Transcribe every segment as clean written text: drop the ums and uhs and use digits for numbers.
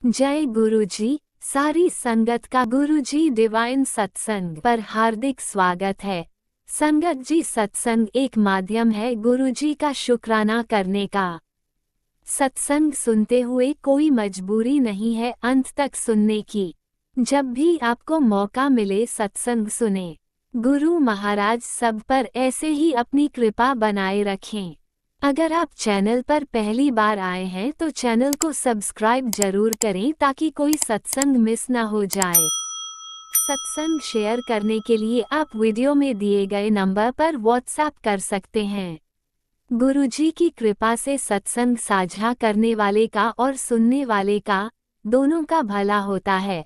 जय गुरुजी। सारी संगत का गुरुजी डिवाइन सत्संग पर हार्दिक स्वागत है। संगत जी, सत्संग एक माध्यम है गुरुजी का शुक्राना करने का। सत्संग सुनते हुए कोई मजबूरी नहीं है अंत तक सुनने की। जब भी आपको मौका मिले सत्संग सुने। गुरु महाराज सब पर ऐसे ही अपनी कृपा बनाए रखें। अगर आप चैनल पर पहली बार आए हैं तो चैनल को सब्सक्राइब जरूर करें ताकि कोई सत्संग मिस ना हो जाए। सत्संग शेयर करने के लिए आप वीडियो में दिए गए नंबर पर व्हाट्सएप कर सकते हैं। गुरुजी की कृपा से सत्संग साझा करने वाले का और सुनने वाले का दोनों का भला होता है।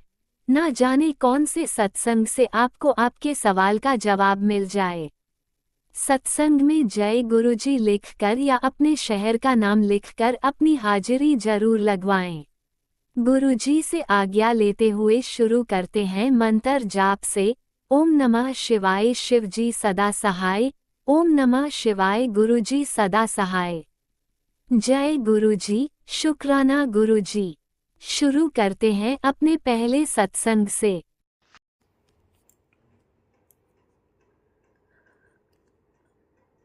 ना जाने कौन से सत्संग से आपको आपके सवाल का जवाब मिल जाए। सत्संग में जय गुरुजी लिखकर या अपने शहर का नाम लिखकर अपनी हाजिरी जरूर लगवाएं। गुरुजी से आज्ञा लेते हुए शुरू करते हैं मंत्र जाप से। ओम नमः शिवाय, शिवजी सदा सहाय। ओम नमः शिवाय, गुरुजी सदा सहाय। जय गुरुजी, शुक्राना गुरुजी। शुरू करते हैं अपने पहले सत्संग से।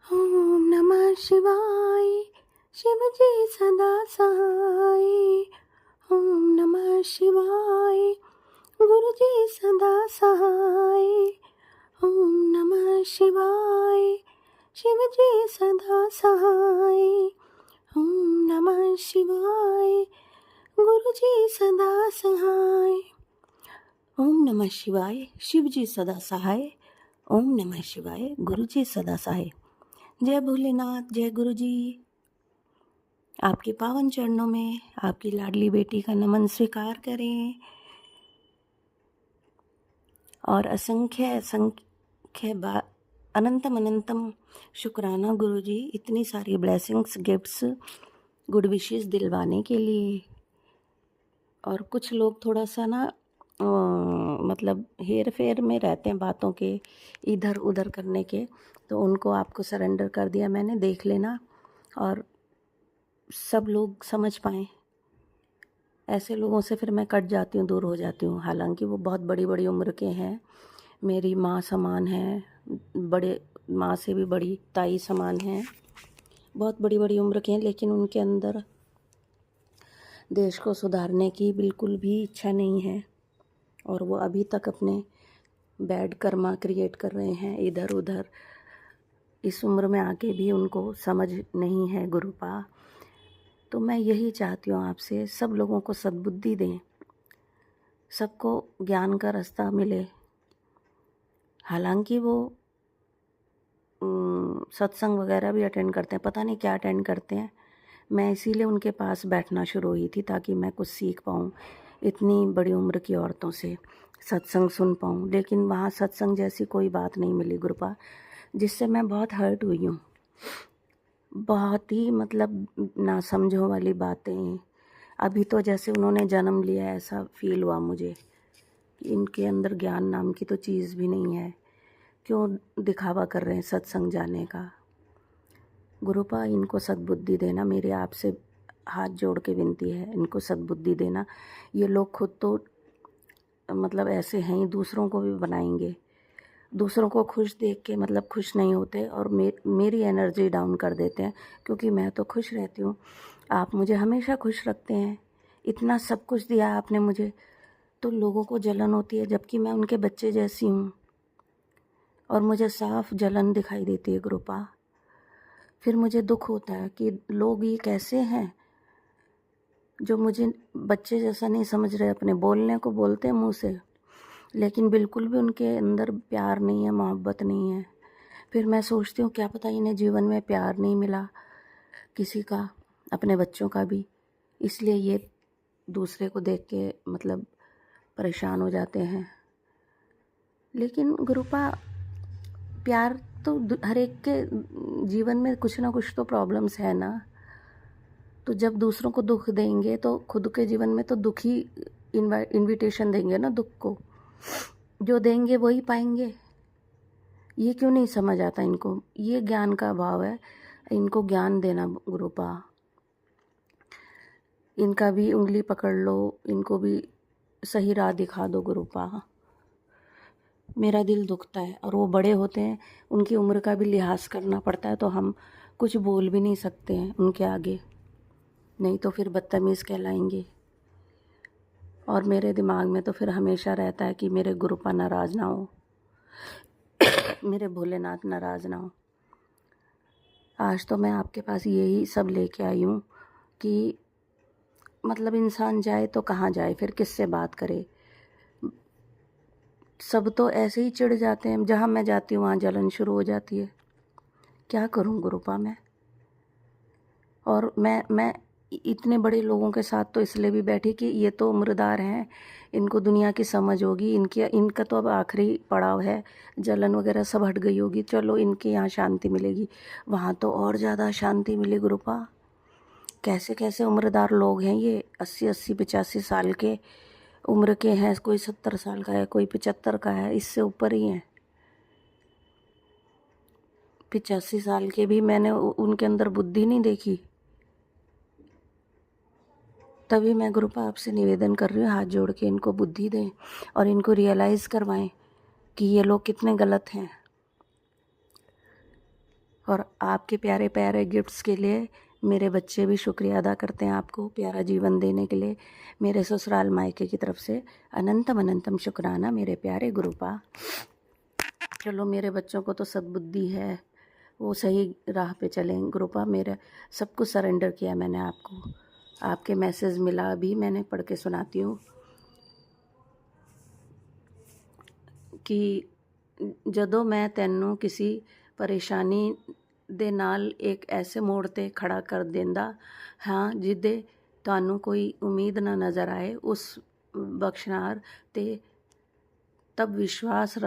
ओम नमः शिवाय, शिवजी सदा सहाय। ओम नमः शिवाय, गुरुजी सदा सहाय। ओम नमः शिवाय, शिवजी सदा सहाय। ओम नमः शिवाय, गुरुजी सदा सहाय। ओम नमः शिवाय, शिवजी सदा सहाय। ओम नमः शिवाय, गुरुजी सदा सहाय। जय भोलेनाथ, जय गुरुजी। आपके पावन चरणों में आपकी लाडली बेटी का नमन स्वीकार करें और असंख्य असंख्य अनंतम अनंतम शुक्राना गुरुजी, इतनी सारी ब्लेसिंग्स, गिफ्ट्स, गुड विशेस दिलवाने के लिए। और कुछ लोग थोड़ा सा ना मतलब हेर फेर में रहते हैं बातों के, इधर उधर करने के, तो उनको आपको सरेंडर कर दिया मैंने, देख लेना और सब लोग समझ पाएँ। ऐसे लोगों से फिर मैं कट जाती हूँ, दूर हो जाती हूँ। हालांकि वो बहुत बड़ी बड़ी उम्र के हैं, मेरी माँ समान हैं, बड़े माँ से भी बड़ी ताई समान हैं, बहुत बड़ी बड़ी उम्र के हैं, लेकिन उनके अंदर देश को सुधारने की बिल्कुल भी इच्छा नहीं है और वो अभी तक अपने बैड कर्मा क्रिएट कर रहे हैं इधर उधर। इस उम्र में आके भी उनको समझ नहीं है गुरुपा। तो मैं यही चाहती हूँ आपसे, सब लोगों को सद्बुद्धि दें, सबको ज्ञान का रास्ता मिले। हालांकि वो सत्संग वगैरह भी अटेंड करते हैं, पता नहीं क्या अटेंड करते हैं। मैं इसीलिए उनके पास बैठना शुरू हुई थी ताकि मैं कुछ सीख पाऊँ, इतनी बड़ी उम्र की औरतों से सत्संग सुन पाऊँ। लेकिन वहाँ सत्संग जैसी कोई बात नहीं मिली गुरुपा, जिससे मैं बहुत हर्ट हुई हूँ। बहुत ही मतलब नासमझों वाली बातें। अभी तो जैसे उन्होंने जन्म लिया ऐसा फील हुआ मुझे कि इनके अंदर ज्ञान नाम की तो चीज़ भी नहीं है। क्यों दिखावा कर रहे हैं सत्संग जाने का। गुरुपा, इनको सद्बुद्धि देना, मेरे आपसे हाथ जोड़ के विनती है, इनको सद्बुद्धि देना। ये लोग खुद तो मतलब ऐसे हैं ही, दूसरों को भी बनाएंगे। दूसरों को खुश देख के मतलब खुश नहीं होते और मेरी एनर्जी डाउन कर देते हैं, क्योंकि मैं तो खुश रहती हूँ। आप मुझे हमेशा खुश रखते हैं, इतना सब कुछ दिया आपने मुझे, तो लोगों को जलन होती है, जबकि मैं उनके बच्चे जैसी हूँ और मुझे साफ जलन दिखाई देती है गुरुपा। फिर मुझे दुख होता है कि लोग ये कैसे हैं जो मुझे बच्चे जैसा नहीं समझ रहे। अपने बोलने को बोलते हैं मुँह से, लेकिन बिल्कुल भी उनके अंदर प्यार नहीं है, मोहब्बत नहीं है। फिर मैं सोचती हूँ क्या पता इन्हें जीवन में प्यार नहीं मिला किसी का, अपने बच्चों का भी, इसलिए ये दूसरे को देख के मतलब परेशान हो जाते हैं। लेकिन गुरुपा, प्यार तो हर एक के जीवन में कुछ ना कुछ तो प्रॉब्लम्स है ना। तो जब दूसरों को दुख देंगे तो खुद के जीवन में तो दुख ही इनविटेशन देंगे ना, दुख को जो देंगे वही पाएंगे। ये क्यों नहीं समझ आता इनको, ये ज्ञान का अभाव है, इनको ज्ञान देना गुरुपा। इनका भी उंगली पकड़ लो, इनको भी सही राह दिखा दो गुरुपा। मेरा दिल दुखता है, और वो बड़े होते हैं, उनकी उम्र का भी लिहाज करना पड़ता है, तो हम कुछ बोल भी नहीं सकते हैं उनके आगे, नहीं तो फिर बदतमीज़ कहलाएंगे। और मेरे दिमाग में तो फिर हमेशा रहता है कि मेरे गुरुपा नाराज़ ना हो, मेरे भोलेनाथ नाराज़ ना हो। आज तो मैं आपके पास यही सब लेके आई हूँ कि मतलब इंसान जाए तो कहाँ जाए, फिर किससे बात करे। सब तो ऐसे ही चिढ़ जाते हैं, जहाँ मैं जाती हूँ वहाँ जलन शुरू हो जाती है। क्या करूँ गुरुपा मैं? और मैं इतने बड़े लोगों के साथ तो इसलिए भी बैठी कि ये तो उम्रदार हैं, इनको दुनिया की समझ होगी, इनका तो अब आखिरी पड़ाव है, जलन वगैरह सब हट गई होगी, चलो इनके यहाँ शांति मिलेगी। वहाँ तो और ज़्यादा शांति मिली गुरुपा। कैसे कैसे उम्रदार लोग हैं ये, 80-80 85 साल के उम्र के हैं, कोई 70 साल का है, कोई 75 का है, इससे ऊपर ही हैं। 85 साल के भी मैंने उनके अंदर बुद्धि नहीं देखी। तभी मैं गुरुपा आपसे निवेदन कर रही हूँ, हाथ जोड़ के इनको बुद्धि दें और इनको रियलाइज़ करवाएं कि ये लोग कितने गलत हैं। और आपके प्यारे प्यारे गिफ्ट्स के लिए मेरे बच्चे भी शुक्रिया अदा करते हैं आपको प्यारा जीवन देने के लिए। मेरे ससुराल मायके की तरफ से अनंतम अनंतम शुक्राना मेरे प्यारे गुरुपा। चलो मेरे बच्चों को तो सद्बुद्धि है, वो सही राह पे चलें गुरुपा। मेरा सब कुछ सरेंडर किया मैंने आपको। आपके मैसेज मिला, अभी मैंने पढ़ के सुनाती हूँ कि ਜਦੋਂ ਮੈਂ ਤੈਨੂੰ ਕਿਸੇ ਪਰੇਸ਼ਾਨੀ ਦੇ ਨਾਲ ਇੱਕ ਐਸੇ ਮੋੜ 'ਤੇ ਖੜਾ ਕਰ ਦਿੰਦਾ ਹਾਂ ਜਿਹਦੇ ਤੁਹਾਨੂੰ ਕੋਈ ਉਮੀਦ ਨਾ ਨਜ਼ਰ ਆਏ, ਉਸ ਬਖਸ਼ਨਾਰ 'ਤੇ ਤਬ ਵਿਸ਼ਵਾਸ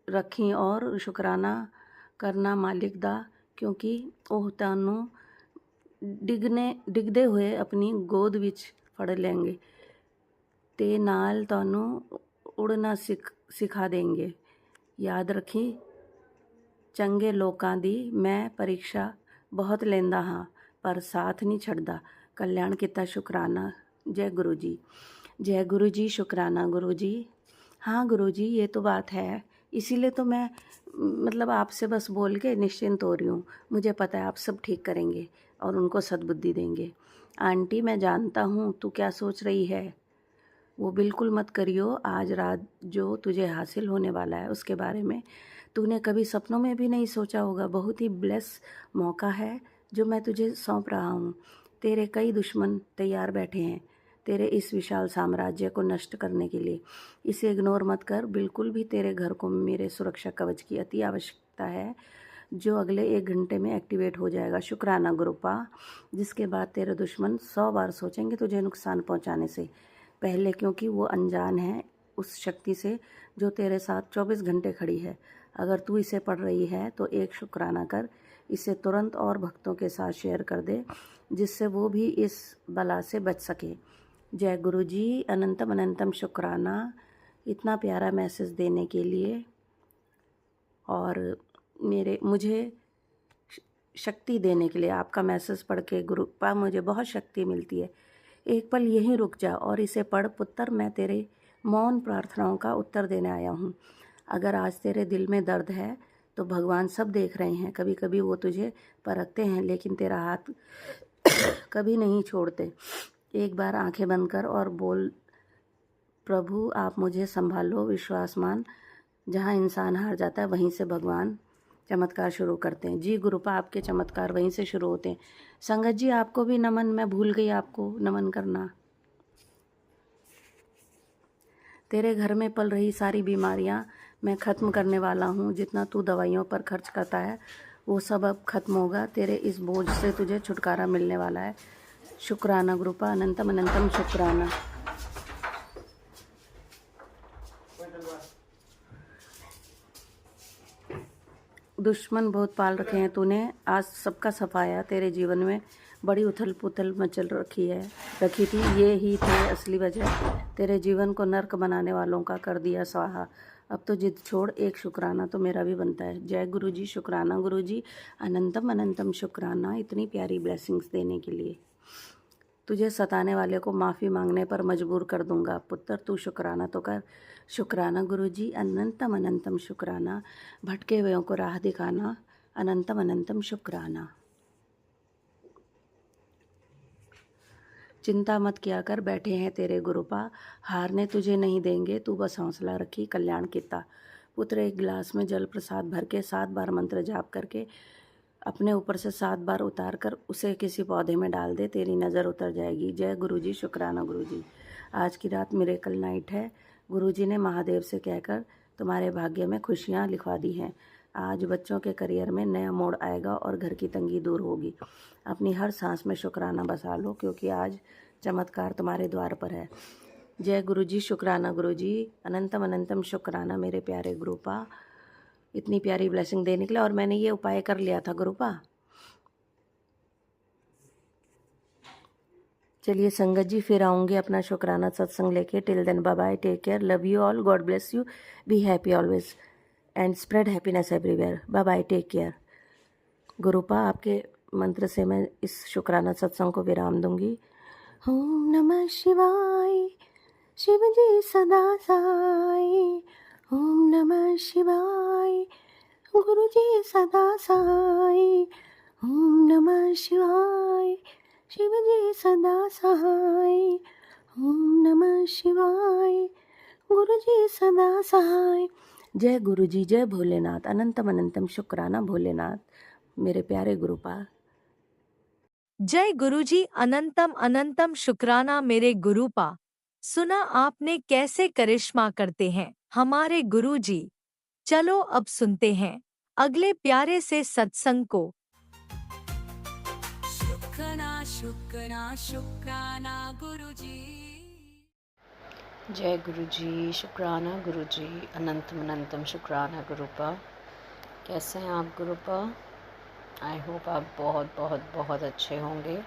ਰੱਖੀ ਔਰ ਸ਼ੁਕਰਾਨਾ ਕਰਨਾ ਮਾਲਿਕ ਦਾ, ਕਿਉਂਕਿ ਉਹ ਤੁਹਾਨੂੰ ਡਿੱਗਦੇ ਹੋਏ ਆਪਣੀ ਗੋਦ ਵਿੱਚ ਫੜ ਲੈਣਗੇ ਤੇ ਨਾਲ ਤੁਹਾਨੂੰ ਉੜਨਾ ਸਿਖਾ ਦੇਣਗੇ। याद रखी, चंगे लोकां दी मैं परीक्षा बहुत लेंदा हाँ, पर साथ नहीं छड़दा। कल्याण किता शुकराना। जय गुरु जी। जय गुरु जी, शुकराना गुरु जी। हाँ गुरु जी, ये तो बात है, इसीलिए तो मैं मतलब आपसे बस बोल के निश्चिंत हो रही हूँ। मुझे पता है आप सब ठीक करेंगे और उनको सद्बुद्धि देंगे। आंटी मैं जानता हूँ तू क्या सोच रही है, वो बिल्कुल मत करियो। आज रात जो तुझे हासिल होने वाला है उसके बारे में तूने कभी सपनों में भी नहीं सोचा होगा। बहुत ही ब्लेस मौका है जो मैं तुझे सौंप रहा हूँ। तेरे कई दुश्मन तैयार बैठे हैं तेरे इस विशाल साम्राज्य को नष्ट करने के लिए। इसे इग्नोर मत कर बिल्कुल भी। तेरे घर को मेरे सुरक्षा कवच की अति आवश्यकता है, जो अगले 1 घंटे में एक्टिवेट हो जाएगा। शुक्राना गुरुपा। जिसके बाद तेरे दुश्मन 100 बार सोचेंगे तुझे नुकसान पहुँचाने से पहले, क्योंकि वो अनजान है उस शक्ति से जो तेरे साथ 24 घंटे खड़ी है। अगर तू इसे पढ़ रही है तो एक शुक्राना कर, इसे तुरंत और भक्तों के साथ शेयर कर दे, जिससे वो भी इस बला से बच सके। जय गुरु जी, अनंतम अनंतम शुक्राना इतना प्यारा मैसेज देने के लिए और मुझे शक्ति देने के लिए। आपका मैसेज पढ़ के गुरुपा मुझे बहुत शक्ति मिलती है। एक पल यहीं रुक जा और इसे पढ़ पुत्र, मैं तेरे मौन प्रार्थनाओं का उत्तर देने आया हूँ। अगर आज तेरे दिल में दर्द है तो भगवान सब देख रहे हैं। कभी कभी वो तुझे परखते हैं, लेकिन तेरा हाथ कभी नहीं छोड़ते। एक बार आंखें बंद कर और बोल, प्रभु आप मुझे संभालो। विश्वास मान, जहाँ इंसान हार जाता है वहीं से भगवान चमत्कार शुरू करते हैं। जी गुरुपा, आपके चमत्कार वहीं से शुरू होते हैं। संगत जी आपको भी नमन, मैं भूल गई आपको नमन करना। तेरे घर में पल रही सारी बीमारियां मैं ख़त्म करने वाला हूँ। जितना तू दवाइयों पर खर्च करता है वो सब अब खत्म होगा। तेरे इस बोझ से तुझे छुटकारा मिलने वाला है। शुक्राना गुरुपा, अनंतम अनंतम शुक्राना। दुश्मन बहुत पाल रखे हैं तूने, आज सबका सफाया। तेरे जीवन में बड़ी उथल पुथल मचल रखी थी, ये ही थे असली वजह। तेरे जीवन को नर्क बनाने वालों का कर दिया स्वाहा। अब तो जिद छोड़, एक शुक्राना तो मेरा भी बनता है। जय गुरु जी, शुक्राना गुरु जी, अनंतम अनंतम शुक्राना इतनी प्यारी ब्लेसिंग्स देने के लिए। तुझे सताने वाले को माफ़ी मांगने पर मजबूर कर दूंगा। पुत्र तू शुक्राना तो कर। शुक्राना गुरुजी, अनंतम अनंतम शुक्राना। भटके हुएयों को राह दिखाना, अनंतम अनंतम शुक्राना। चिंता मत किया कर, बैठे हैं तेरे गुरुपा, हारने तुझे नहीं देंगे, तू बस हौसला रखी, कल्याण किता। पुत्र एक गिलास में जल प्रसाद भर के 7 बार मंत्र जाप करके अपने ऊपर से 7 बार उतार कर उसे किसी पौधे में डाल दे, तेरी नज़र उतर जाएगी। जय गुरुजी, शुक्राना गुरुजी। आज की रात मिरेकल नाइट है। गुरुजी ने महादेव से कहकर तुम्हारे भाग्य में खुशियाँ लिखवा दी हैं। आज बच्चों के करियर में नया मोड़ आएगा और घर की तंगी दूर होगी। अपनी हर सांस में शुक्राना बसा लो, क्योंकि आज चमत्कार तुम्हारे द्वार पर है। जय गुरुजी, शुक्राना गुरुजी, अनंतम अनंतम शुक्राना मेरे प्यारे गुरुपा, इतनी प्यारी ब्लेसिंग देने के लिए। और मैंने ये उपाय कर लिया था गुरुपा। चलिए संगत जी, फिर आऊँगी अपना शुक्राना सत्संग लेके। Till then bye bye, take care, love you all, god bless you, be happy always and spread happiness everywhere. Bye bye, take care. गुरुपा, आपके मंत्र से मैं इस शुक्राना सत्संग को विराम दूंगी। ओम नमः शिवाय, शिव जी सदा साई। ओम नमः शिवाय, गुरु जी सदा साई। ओम नमः शिवाय, शिव जी सदा सहाय। ओम नमः शिवाय, गुरु जी सदा सहाय। जय गुरु जी, जय भोलेनाथ, अनंतम अनंतम शुक्राना भोलेनाथ मेरे प्यारे गुरुपा। जय गुरुजी, अनंतम अनंतम शुक्राना मेरे गुरुपा। सुना आपने कैसे करिश्मा करते हैं हमारे गुरुजी। चलो अब सुनते हैं अगले प्यारे से सत्संग को। शुक्राना शुक्राना शुक्राना गुरुजी। जय गुरुजी, शुक्राना गुरुजी, अनंतम अनंतम शुक्राना गुरुपा। कैसे हैं आप गुरुपा? आई होप आप बहुत बहुत बहुत अच्छे होंगे।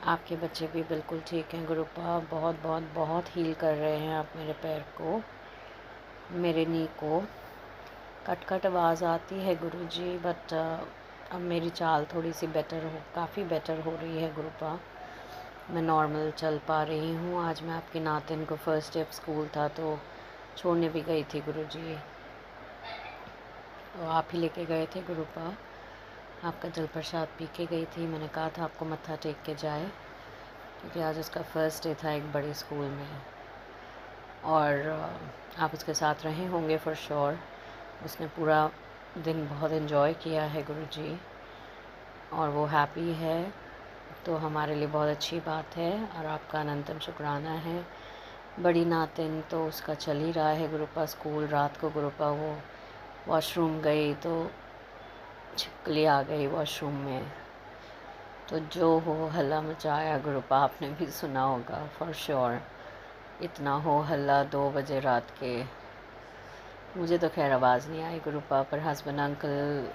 आपके बच्चे भी बिल्कुल ठीक हैं गुरुपा। बहुत बहुत बहुत हील कर रहे हैं आप मेरे पैर को, मेरे नी को। कट कट आवाज़ आती है गुरुजी, बट अब मेरी चाल थोड़ी सी काफ़ी बेटर हो रही है गुरुपा। मैं नॉर्मल चल पा रही हूँ। आज मैं आपके नातिन को फर्स्ट डे ऑफ स्कूल था तो छोड़ने भी गई थी गुरुजी। तो आप ही लेके गए थे गुरुपा। आपका जल प्रसाद पी के गई थी। मैंने कहा था आपको मत्था टेक के जाए, क्योंकि आज उसका फर्स्ट डे था एक बड़े स्कूल में। और आप उसके साथ रहे होंगे फॉर श्योर। उसने पूरा दिन बहुत इन्जॉय किया है गुरुजी, और वो हैप्पी है, तो हमारे लिए बहुत अच्छी बात है। और आपका अनंतम शुक्राना है। बड़ी नातिन तो उसका चल ही रहा है गुरुपा स्कूल। रात को गुरुपा वो वॉशरूम गई तो छिपकली आ गई वॉशरूम में, तो जो हो हल्ला मचाया गुरुपा, आपने भी सुना होगा फॉर श्योर। इतना हो हल्ला 2 बजे रात के। मुझे तो खैर आवाज़ नहीं आई गुरुपा, पर हस्बैंड अंकल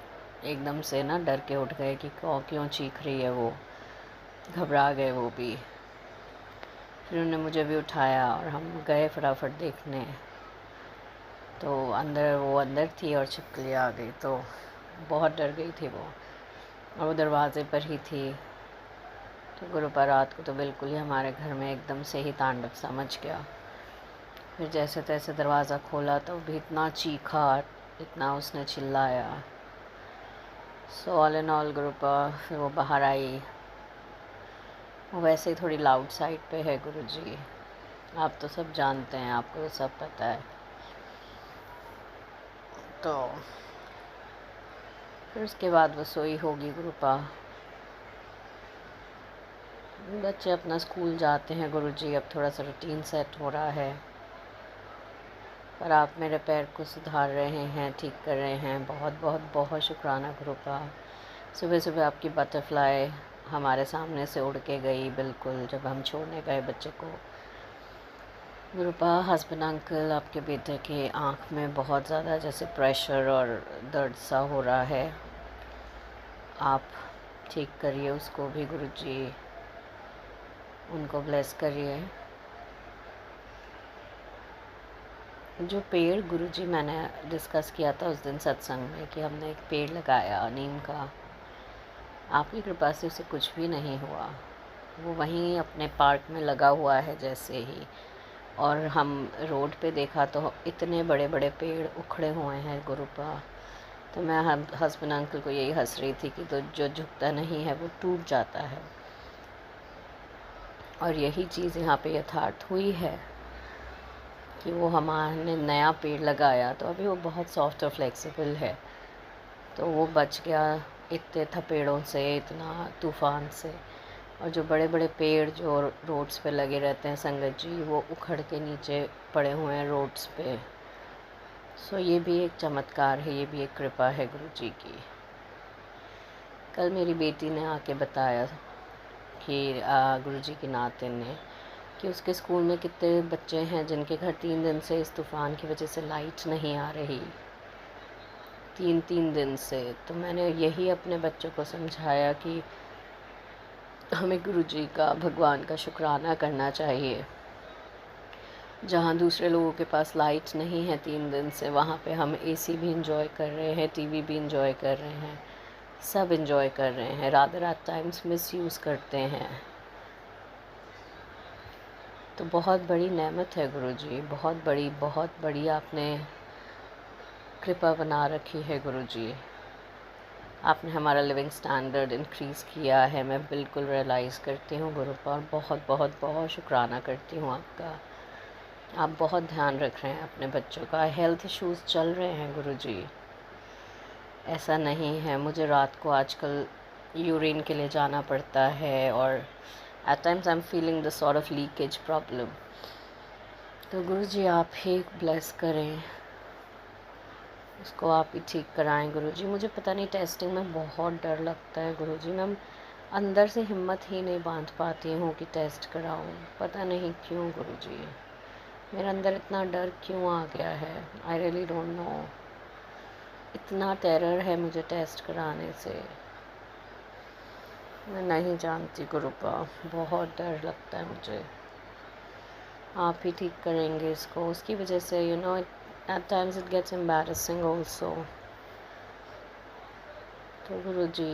एकदम से ना डर के उठ गए कि क्यों चीख रही है वो। घबरा गए वो भी। फिर उन्होंने मुझे भी उठाया और हम गए फटाफट देखने। तो वो अंदर थी और छिपकली आ गई, तो बहुत डर गई थी वो, और वो दरवाज़े पर ही थी। तो गुरुपा रात को तो बिल्कुल ही हमारे घर में एकदम से ही तांडव सा मच गया। फिर जैसे तैसे दरवाज़ा खोला तो भी इतना चीखा, इतना उसने चिल्लाया। सो ऑल इन ऑल गुरुपा फिर वो बाहर आई। वो वैसे ही थोड़ी लाउड साइड पे है गुरुजी, आप तो सब जानते हैं, आपको तो सब पता है। तो फिर उसके बाद वो सोई होगी गुरुपा। बच्चे अपना स्कूल जाते हैं गुरुजी। अब थोड़ा सा रूटीन सेट हो रहा है, पर आप मेरे पैर को सुधार रहे हैं, ठीक कर रहे हैं। बहुत बहुत बहुत शुक्राना गुरुपा। सुबह सुबह आपकी बटरफ्लाई हमारे सामने से उड़ के गई बिल्कुल, जब हम छोड़ने गए बच्चे को गुरुपा। हस्बैंड अंकल, आपके बेटे के आँख में बहुत ज़्यादा जैसे प्रेशर और दर्द सा हो रहा है, आप ठीक करिए उसको भी गुरुजी, उनको ब्लेस करिए। जो पेड़ गुरुजी मैंने डिस्कस किया था उस दिन सत्संग में कि हमने एक पेड़ लगाया नीम का, आपकी कृपा से उसे कुछ भी नहीं हुआ। वो वहीं अपने पार्क में लगा हुआ है जैसे ही। और हम रोड पे देखा तो इतने बड़े बड़े पेड़ उखड़े हुए हैं गुरुपा। तो मैं हम हस्बैंड अंकल को यही हंस रही थी कि तो जो झुकता नहीं है वो टूट जाता है। और यही चीज़ यहाँ पे यथार्थ हुई है कि वो हमारे नया पेड़ लगाया तो अभी वो बहुत सॉफ्ट और फ्लेक्सिबल है, तो वो बच गया इतने थपेड़ों से, इतना तूफ़ान से। और जो बड़े बड़े पेड़ जो रोड्स पे लगे रहते हैं संगत जी, वो उखड़ के नीचे पड़े हुए हैं रोड्स पे। सो ये भी एक चमत्कार है, ये भी एक कृपा है गुरु जी की। कल मेरी बेटी ने आके बताया कि गुरु जी की नातिन ने कि उसके स्कूल में कितने बच्चे हैं जिनके घर 3 दिन से इस तूफ़ान की वजह से लाइट नहीं आ रही, 3 दिन से। तो मैंने यही अपने बच्चों को समझाया कि हमें गुरु जी का, भगवान का शुक्राना करना चाहिए। जहाँ दूसरे लोगों के पास लाइट नहीं है 3 दिन से, वहाँ पे हम एसी भी इंजॉय कर रहे हैं, टीवी भी इंजॉय कर रहे हैं, सब इंजॉय कर रहे हैं। रादर एट टाइम्स मिसयूज़ करते हैं। तो बहुत बड़ी नेमत है गुरु जी, बहुत बड़ी आपने कृपा बना रखी है गुरु जी। आपने हमारा लिविंग स्टैंडर्ड इंक्रीज़ किया है, मैं बिल्कुल रियलाइज़ करती हूँ गुरु पर। बहुत शुक्राना करती हूँ आपका। आप बहुत ध्यान रख रहे हैं अपने बच्चों का। हेल्थ इश्यूज़ चल रहे हैं गुरु जी, ऐसा नहीं है। मुझे रात को आजकल यूरिन के लिए जाना पड़ता है और at times I am feeling the sort of leakage problem. तो गुरु जी आप ही ब्लेस करें, उसको आप ही ठीक कराएं गुरु जी। मुझे पता नहीं, टेस्टिंग में बहुत डर लगता है गुरु जी। मैं अंदर से हिम्मत ही नहीं बांध पाती हूँ कि टेस्ट कराऊँ, पता नहीं क्यों गुरु जी। मेरे अंदर इतना डर क्यों आ गया है, आई रियली डोंट नो। इतना टेरर है मुझे टेस्ट कराने से, मैं नहीं जानती गुरुपा, बहुत डर लगता है मुझे। आप ही ठीक करेंगे इसको, उसकी वजह से you know at times it gets embarrassing also. तो गुरु ji,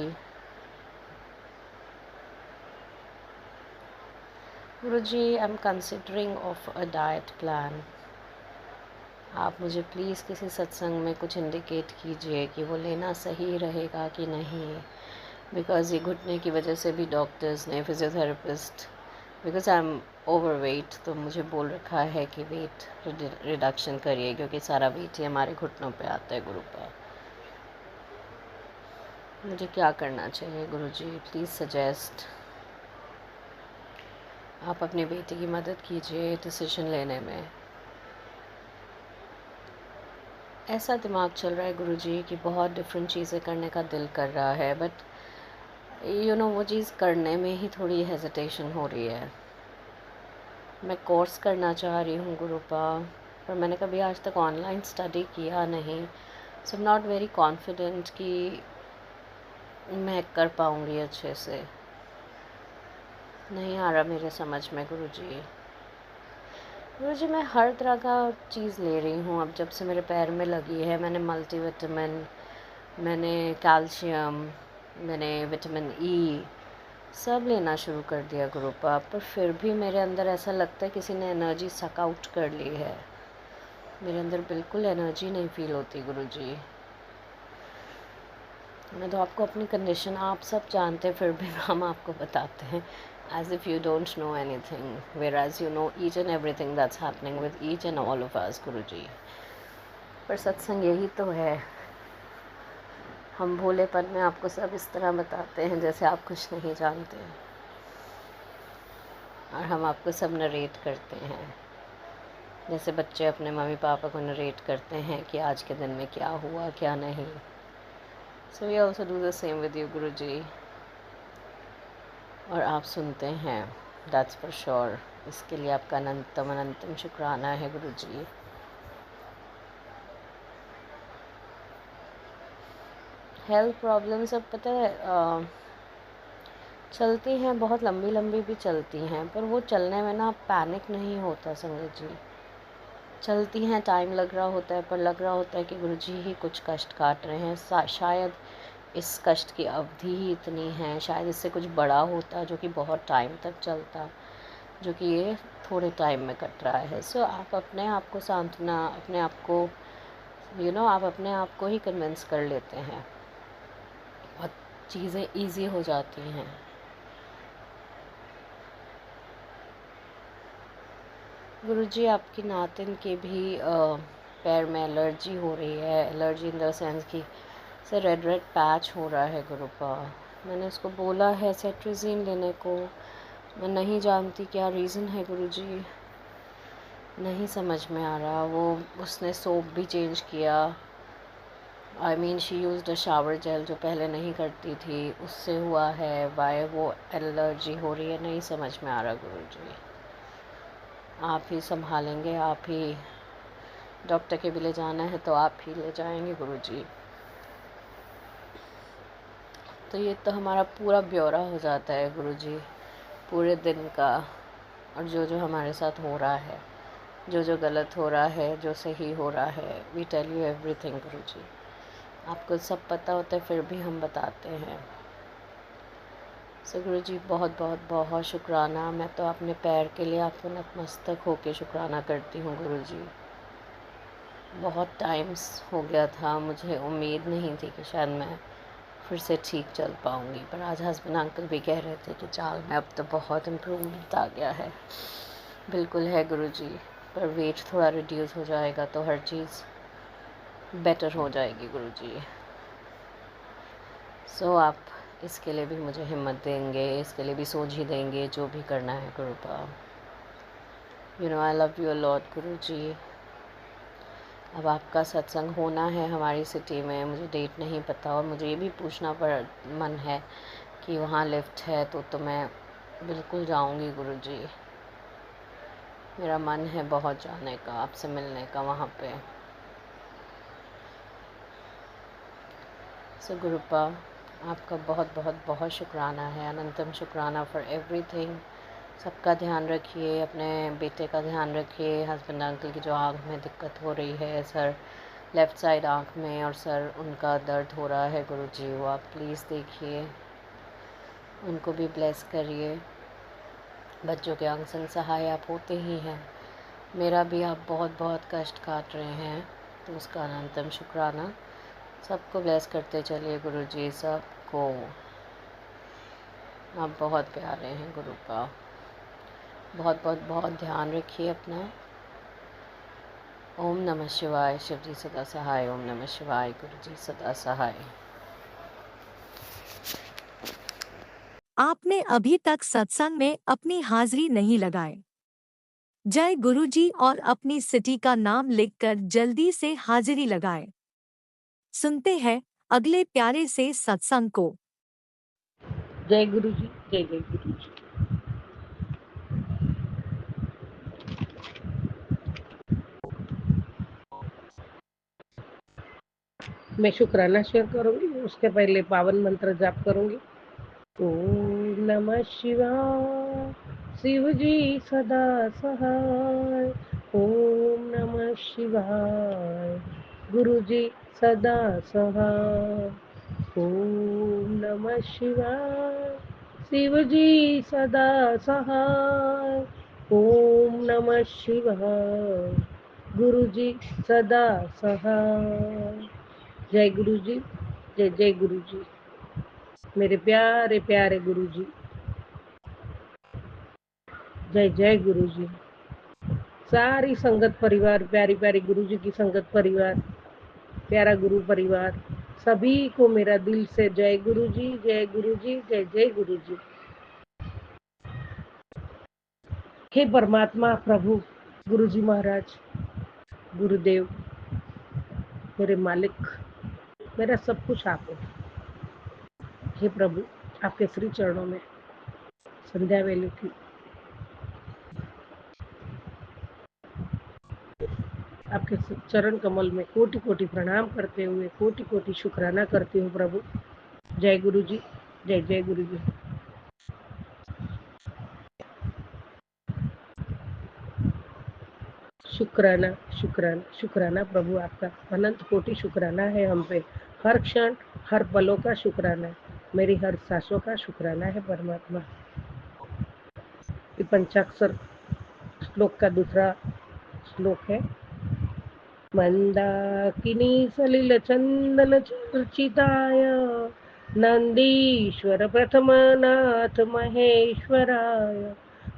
I am considering of a diet plan. आप मुझे प्लीज़ किसी सत्संग में कुछ इंडिकेट कीजिए कि वो लेना सही रहेगा कि नहीं। बिकॉज़ ये घुटने की वजह से भी डॉक्टर्स ने, physiotherapist, because I am overweight, तो मुझे बोल रखा है कि वेट रिडक्शन करिए, क्योंकि सारा वेट ही हमारे घुटनों पे आता है गुरु पर। मुझे क्या करना चाहिए गुरु जी, प्लीज़ सजेस्ट। आप अपनी बेटी की मदद कीजिए डिसीजन लेने में। ऐसा दिमाग चल रहा है गुरु जी कि बहुत डिफरेंट चीज़ें करने का दिल कर रहा है, बट यू नो वो चीज़ करने में ही थोड़ी हेजिटेशन हो रही है। मैं कोर्स करना चाह रही हूँ गुरुपा, पर मैंने कभी आज तक ऑनलाइन स्टडी किया नहीं, so I am not very confident कि मैं कर पाऊँगी अच्छे से। नहीं आ रहा मेरे समझ में गुरु जी। मैं हर तरह का चीज़ ले रही हूँ अब, जब से मेरे पैर में लगी है। मैंने मल्टीविटामिन, मैंने कैल्शियम, मैंने विटामिन ई सब लेना शुरू कर दिया गुरुपा, पर फिर भी मेरे अंदर ऐसा लगता है किसी ने एनर्जी सक आउट कर ली है। मेरे अंदर बिल्कुल एनर्जी नहीं फील होती गुरु जी। मैं तो आपको अपनी कंडीशन आप सब जानते हैं, फिर भी हम आपको बताते हैं as if you don't know anything, whereas you know each and everything that's happening with each and all of us गुरु जी। पर सत्संग यही तो है, हम भोलेपन में आपको सब इस तरह बताते हैं जैसे आप कुछ नहीं जानते, और हम आपको सब नरेट करते हैं जैसे बच्चे अपने मम्मी पापा को नरेट करते हैं कि आज के दिन में क्या हुआ क्या नहीं। So we also do the same with you गुरु जी, और आप सुनते हैं, दैट्स फॉर श्योर। इसके लिए आपका अनंतम शुक्राना है गुरु जी। हेल्थ प्रॉब्लम्स अब पता है चलती हैं, बहुत लंबी भी चलती हैं, पर वो चलने में ना पैनिक नहीं होता संगत जी। चलती हैं, टाइम लग रहा होता है, पर लग रहा होता है कि गुरु जी ही कुछ कष्ट काट रहे हैं। शायद इस कष्ट की अवधि ही इतनी है, शायद इससे कुछ बड़ा होता जो कि बहुत टाइम तक चलता, जो कि ये थोड़े टाइम में कट रहा है। सो आप अपने आप को सांत्वना, अपने आप को आप अपने आप को ही कन्विंस कर लेते हैं, बहुत चीज़ें ईजी हो जाती हैं। गुरुजी, आपकी नातिन के भी पैर में एलर्जी हो रही है, एलर्जी इन द सेंस कि सर रेड रेड पैच हो रहा है गुरुपा। मैंने उसको बोला है सेट्रिजीन लेने को, मैं नहीं जानती क्या रीज़न है गुरुजी, नहीं समझ में आ रहा। उसने सोप भी चेंज किया, I mean she used a shower gel जो पहले नहीं करती थी, उससे हुआ है। वाई वो एलर्जी हो रही है, नहीं समझ में आ रहा गुरुजी। आप ही संभालेंगे, आप ही डॉक्टर के भी ले जाना है तो आप ही ले जाएंगे गुरुजी। तो ये तो हमारा पूरा ब्यौरा हो जाता है गुरुजी, पूरे दिन का, और जो जो हमारे साथ हो रहा है, जो जो गलत हो रहा है, जो सही हो रहा है, वी टेल यू एवरीथिंग गुरुजी। आपको सब पता होता है फिर भी हम बताते हैं। सो गुरुजी, बहुत बहुत बहुत शुक्राना। मैं तो अपने पैर के लिए आपको नतमस्तक होके शुक्राना करती हूँ गुरुजी। बहुत टाइम्स हो गया था, मुझे उम्मीद नहीं थी कि शायद मैं फिर से ठीक चल पाऊँगी, पर आज हस्बैंड अंकल भी कह रहे थे कि चाल में अब तो बहुत इम्प्रूवमेंट आ गया है। बिल्कुल है गुरुजी, पर वेट थोड़ा रिड्यूस हो जाएगा तो हर चीज़ बेटर हो जाएगी गुरुजी। सो आप इसके लिए भी मुझे हिम्मत देंगे, इसके लिए भी सोच ही देंगे, जो भी करना है गुरुपा। I love you a lot Guruji. अब आपका सत्संग होना है हमारी सिटी में, मुझे डेट नहीं पता, और मुझे ये भी पूछना मन है कि वहाँ लिफ्ट है तो मैं बिल्कुल जाऊँगी गुरुजी। मेरा मन है बहुत जाने का, आपसे मिलने का वहाँ पे। सो गुरुपा, आपका बहुत बहुत बहुत शुक्राना है, अनंतम शुक्राना फॉर एवरीथिंग। सबका ध्यान रखिए, अपने बेटे का ध्यान रखिए। हस्बैंड अंकल की जो आँख में दिक्कत हो रही है, सर लेफ़्ट साइड आँख में, और सर उनका दर्द हो रहा है गुरुजी, वो आप प्लीज़ देखिए, उनको भी ब्लेस करिए। बच्चों के अंग संग सहाय आप होते ही हैं, मेरा भी आप बहुत बहुत कष्ट काट रहे हैं, तो उसका अनंतम शुक्राना। सबको ब्लेस करते चलिए गुरुजी, सबको। आप बहुत प्यारे हैं गुरु का। बहुत बहुत बहुत ध्यान रखिए अपना। ओम नमः शिवाय। शिव जी सदा सहाय। ओम नमः शिवाय। गुरु जी सदा सहाय। आपने अभी तक सत्संग में अपनी हाजिरी नहीं लगाए। जय गुरुजी और अपनी सिटी का नाम लिखकर जल्दी से हाजिरी लगाएं। सुनते हैं अगले प्यारे से सत्संग को। जय गुरु जी। जय जय गुरु जी। मैं शुक्राना शेयर करूंगी, उसके पहले पावन मंत्र जाप करूंगी। ओम नमः शिवाय। शिव जी सदा सहाय। ओम नमः शिवाय। गुरु जी सदा सहाय। ओम नमः शिवाय। शिव जी सदा सहाय। ओम नमः शिवाय। गुरु जी सदा सहाय। जय गुरु जी। जय जय गुरु जी। मेरे प्यारे प्यारे गुरु जी। जय जय गुरु जी। सारी संगत परिवार, प्यारी प्यारी गुरु जी की संगत परिवार, प्यारा गुरु परिवार, सभी को मेरा दिल से जय गुरु जी। जय गुरु जी। जय जय गुरु जी। हे परमात्मा प्रभु गुरु जी महाराज, गुरुदेव, मेरे मालिक, मेरा सब कुछ आप हो। हे प्रभु, आपके श्री चरणों में संध्या वेले की आपके चरण कमल में कोटि कोटि प्रणाम करते हुए कोटि कोटि शुक्राना करती हूँ प्रभु। जय गुरु जी। जय जय गुरु जी। शुक्राना शुक्राना शुक्राना प्रभु, आपका अनंत कोटि शुक्राना है हम पे। हर क्षण हर पलों का शुक्राना, मेरी हर सांसों का शुक्राना है परमात्मा। ये पंचाक्षर श्लोक का दूसरा श्लोक है। मंदाकिनी सलिल चंदन चर्चिताय नंदीश्वर प्रथमनाथ महेश्वराय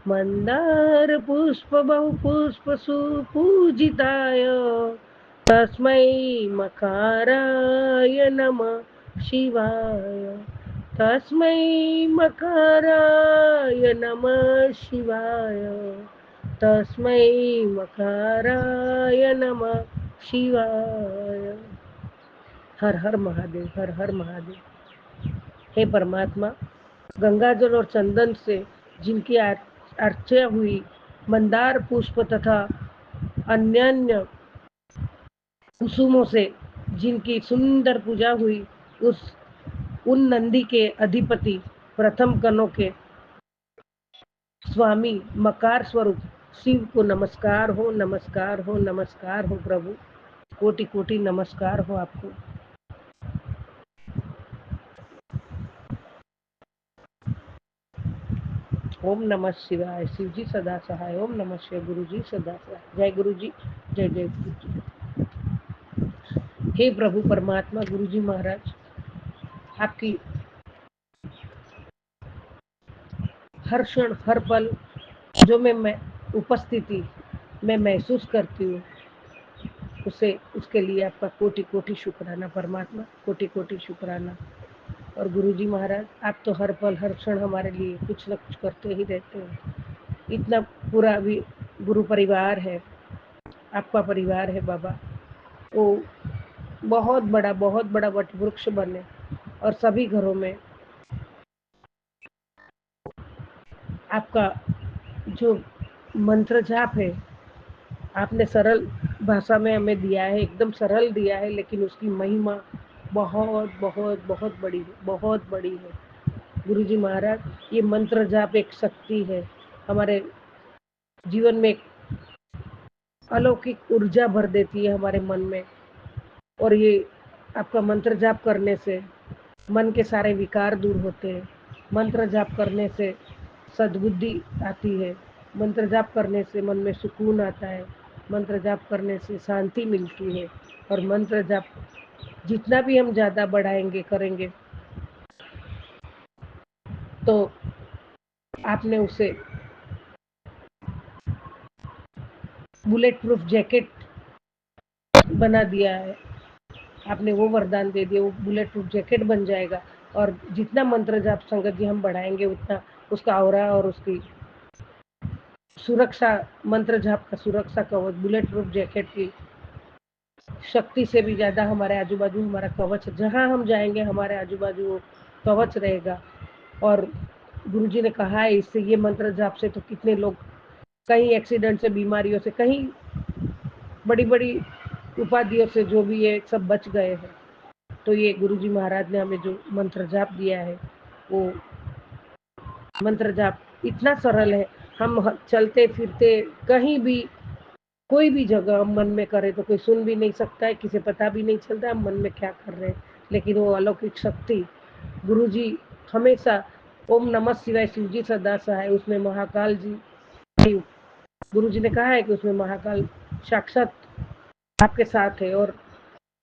मंदार पुष्प बहु पुष्प सुपूजिताय तस्मै मकाराय नमः शिवाय तस्मै मकाराय नमः शिवाय तस्मै मकाराय नमः शिवाय। हर हर महादेव, हर हर महादेव। हे परमात्मा, गंगाजल और चंदन से जिनकी अर्चना हुई, मंदार पुष्प तथा अन्य कुसुमों से जिनकी सुंदर पूजा हुई, उन नंदी के अधिपति प्रथम कनों के स्वामी मकार स्वरूप शिव को नमस्कार हो, नमस्कार हो, नमस्कार हो प्रभु। कोटि कोटि नमस्कार हो आपको। ओम नमः शिवाय। शिव जी सदा सहाय। ओम नमः शिवाय। गुरु जी सदा सहाय। जय गुरु जी, जय जय गुरु जी। हे प्रभु परमात्मा गुरु जी महाराज, आपकी हर क्षण हर पल जो मैं उपस्थिति में महसूस करती हूँ, उसके लिए आपका कोटि कोटि शुक्राना परमात्मा, कोटि कोटि शुक्राना। और गुरुजी महाराज, आप तो हर पल हर क्षण हमारे लिए कुछ न कुछ करते ही रहते हैं। इतना पूरा भी गुरु परिवार है, आपका परिवार है बाबा, वो बहुत बड़ा वट वृक्ष बने और सभी घरों में आपका जो मंत्र जाप है, आपने सरल भाषा में हमें दिया है, एकदम सरल दिया है, लेकिन उसकी महिमा बहुत बहुत बहुत बड़ी है, बहुत बड़ी है। गुरुजी महाराज, ये मंत्र जाप एक शक्ति है, हमारे जीवन में एक अलौकिक ऊर्जा भर देती है हमारे मन में। और ये आपका मंत्र जाप करने से मन के सारे विकार दूर होते हैं। मंत्र जाप करने से सद्बुद्धि आती है। मंत्र जाप करने से मन में सुकून आता है। मंत्र जाप करने से शांति मिलती है। और मंत्र जाप जितना भी हम ज़्यादा बढ़ाएंगे करेंगे, तो आपने उसे बुलेट प्रूफ जैकेट बना दिया है। आपने वो वरदान दे दिया, वो बुलेट प्रूफ जैकेट बन जाएगा। और जितना मंत्र जाप संगत जी हम बढ़ाएंगे, उतना उसका ऑरा और उसकी सुरक्षा, मंत्र जाप का सुरक्षा कवच, बुलेट प्रूफ जैकेट की शक्ति से भी ज़्यादा हमारे आजू बाजू हमारा कवच, जहाँ हम जाएंगे हमारे आजू बाजू वो कवच रहेगा। और गुरुजी ने कहा है, इससे ये मंत्र जाप से तो कितने लोग कहीं एक्सीडेंट से, बीमारियों से, कहीं बड़ी बड़ी उपाधियों से जो भी है सब बच गए हैं। तो ये गुरुजी महाराज ने हमें जो मंत्र जाप दिया है, वो मंत्र जाप इतना सरल है, हम चलते फिरते कहीं भी कोई भी जगह हम मन में करें तो कोई सुन भी नहीं सकता है, किसी पता भी नहीं चलता हम मन में क्या कर रहे हैं। लेकिन वो अलौकिक शक्ति गुरुजी हमेशा ओम नमः शिवाय, शिव जी सदा सहाय, उसमें महाकाल जी, गुरुजी ने कहा है कि उसमें महाकाल साक्षात आपके साथ है। और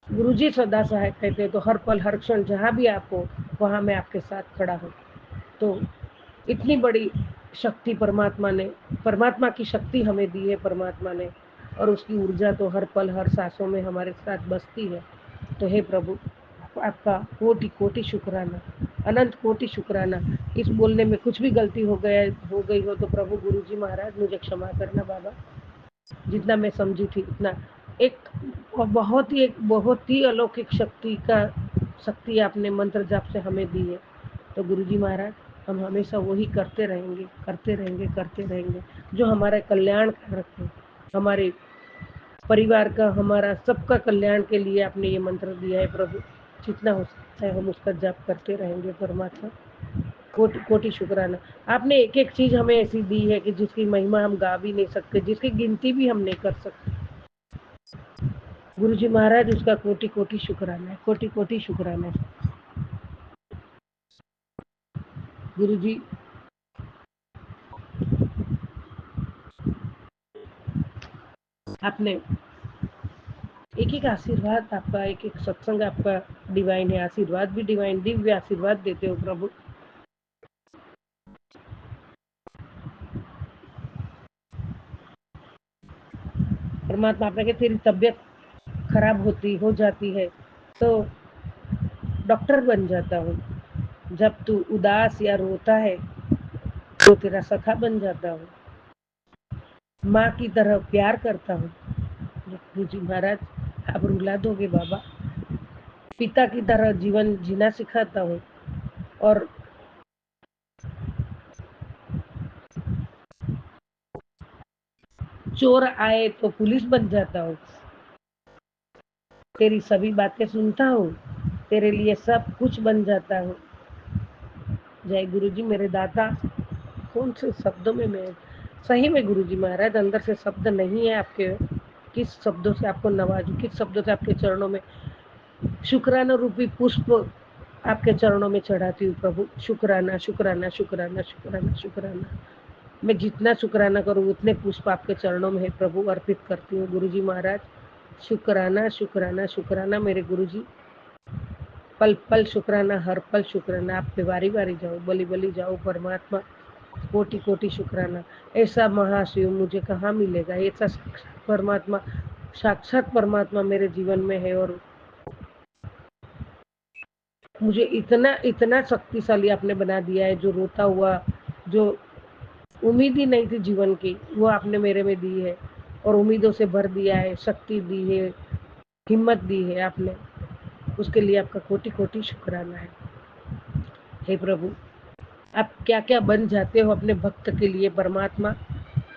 गुरुजी सदा सहाय कहते हैं, तो हर पल हर क्षण जहाँ भी आप हो वहाँ मैं आपके साथ खड़ा हूँ। तो इतनी बड़ी शक्ति परमात्मा की शक्ति हमें दी है परमात्मा ने, और उसकी ऊर्जा तो हर पल हर सांसों में हमारे साथ बसती है। तो हे प्रभु, आपका कोटि कोटि शुक्राना, अनंत कोटि शुक्राना। इस बोलने में कुछ भी गलती हो गई हो तो प्रभु गुरुजी महाराज मुझे क्षमा करना बाबा। जितना मैं समझी थी उतना एक बहुत ही अलौकिक शक्ति आपने मंत्र जाप से हमें दी है। तो गुरुजी महाराज, हम हमेशा वही करते रहेंगे जो हमारे कल्याण कर रखे, हमारे परिवार का, हमारा सबका कल्याण के लिए आपने ये मंत्र दिया है प्रभु। जितना हो सकता है हम उसका जाप करते रहेंगे परमात्मा। कोटि कोटि शुक्राना। आपने एक एक चीज हमें ऐसी दी है कि जिसकी महिमा हम गा भी नहीं सकते, जिसकी गिनती भी हम नहीं कर सकते। गुरुजी महाराज, उसका कोटि कोटि शुक्राना है, कोटि कोटि शुक्राना है। गुरु जी आपने एक एक आशीर्वाद आपका, एक एक सत्संग आपका डिवाइन है, आशीर्वाद भी डिवाइन, दिव्य आशीर्वाद देते हो प्रभु। परमात्मा आपने कहा तेरी तबीयत खराब हो जाती है तो डॉक्टर बन जाता हूँ, जब तू उदास या रोता है तो तेरा सखा बन जाता हूँ, माँ की तरह प्यार करता हूँ। गुरु जी महाराज आप रुला दोगे बाबा। पिता की तरह जीवन जीना सिखाता हूँ और चोर आए तो पुलिस बन जाता हूँ, तेरी सभी बातें सुनता हूँ, तेरे लिए सब कुछ बन जाता हूँ। जय गुरु जी मेरे दाता। कौन से शब्दों में मैं सही में गुरु जी महाराज अंदर से शब्द नहीं है आपके, किस शब्दों से आपको नवाजूं, किस शब्दों से आपके चरणों में शुक्राना रूपी पुष्प आपके चरणों में चढ़ाती हूँ प्रभु। शुक्राना शुक्राना शुक्राना शुक्राना शुक्राना। मैं जितना शुक्राना करूँ उतने पुष्प आपके चरणों में है प्रभु अर्पित करती हूँ गुरु जी महाराज। शुक्राना शुक्राना शुक्राना मेरे गुरु जी। पल पल शुक्राना, हर पल शुक्राना। आप पे बारी बारी जाओ, बली बली जाओ परमात्मा। कोटि कोटि शुक्राना। ऐसा महाशिव मुझे कहाँ मिलेगा, ऐसा परमात्मा, साक्षात परमात्मा मेरे जीवन में है और मुझे इतना इतना शक्तिशाली आपने बना दिया है। जो रोता हुआ, जो उम्मीद ही नहीं थी जीवन की, वो आपने मेरे में दी है और उम्मीदों से भर दिया है, शक्ति दी है, हिम्मत दी है आपने। उसके लिए आपका कोटि कोटि शुक्राना है। हे प्रभु आप क्या क्या बन जाते हो अपने भक्त के लिए परमात्मा।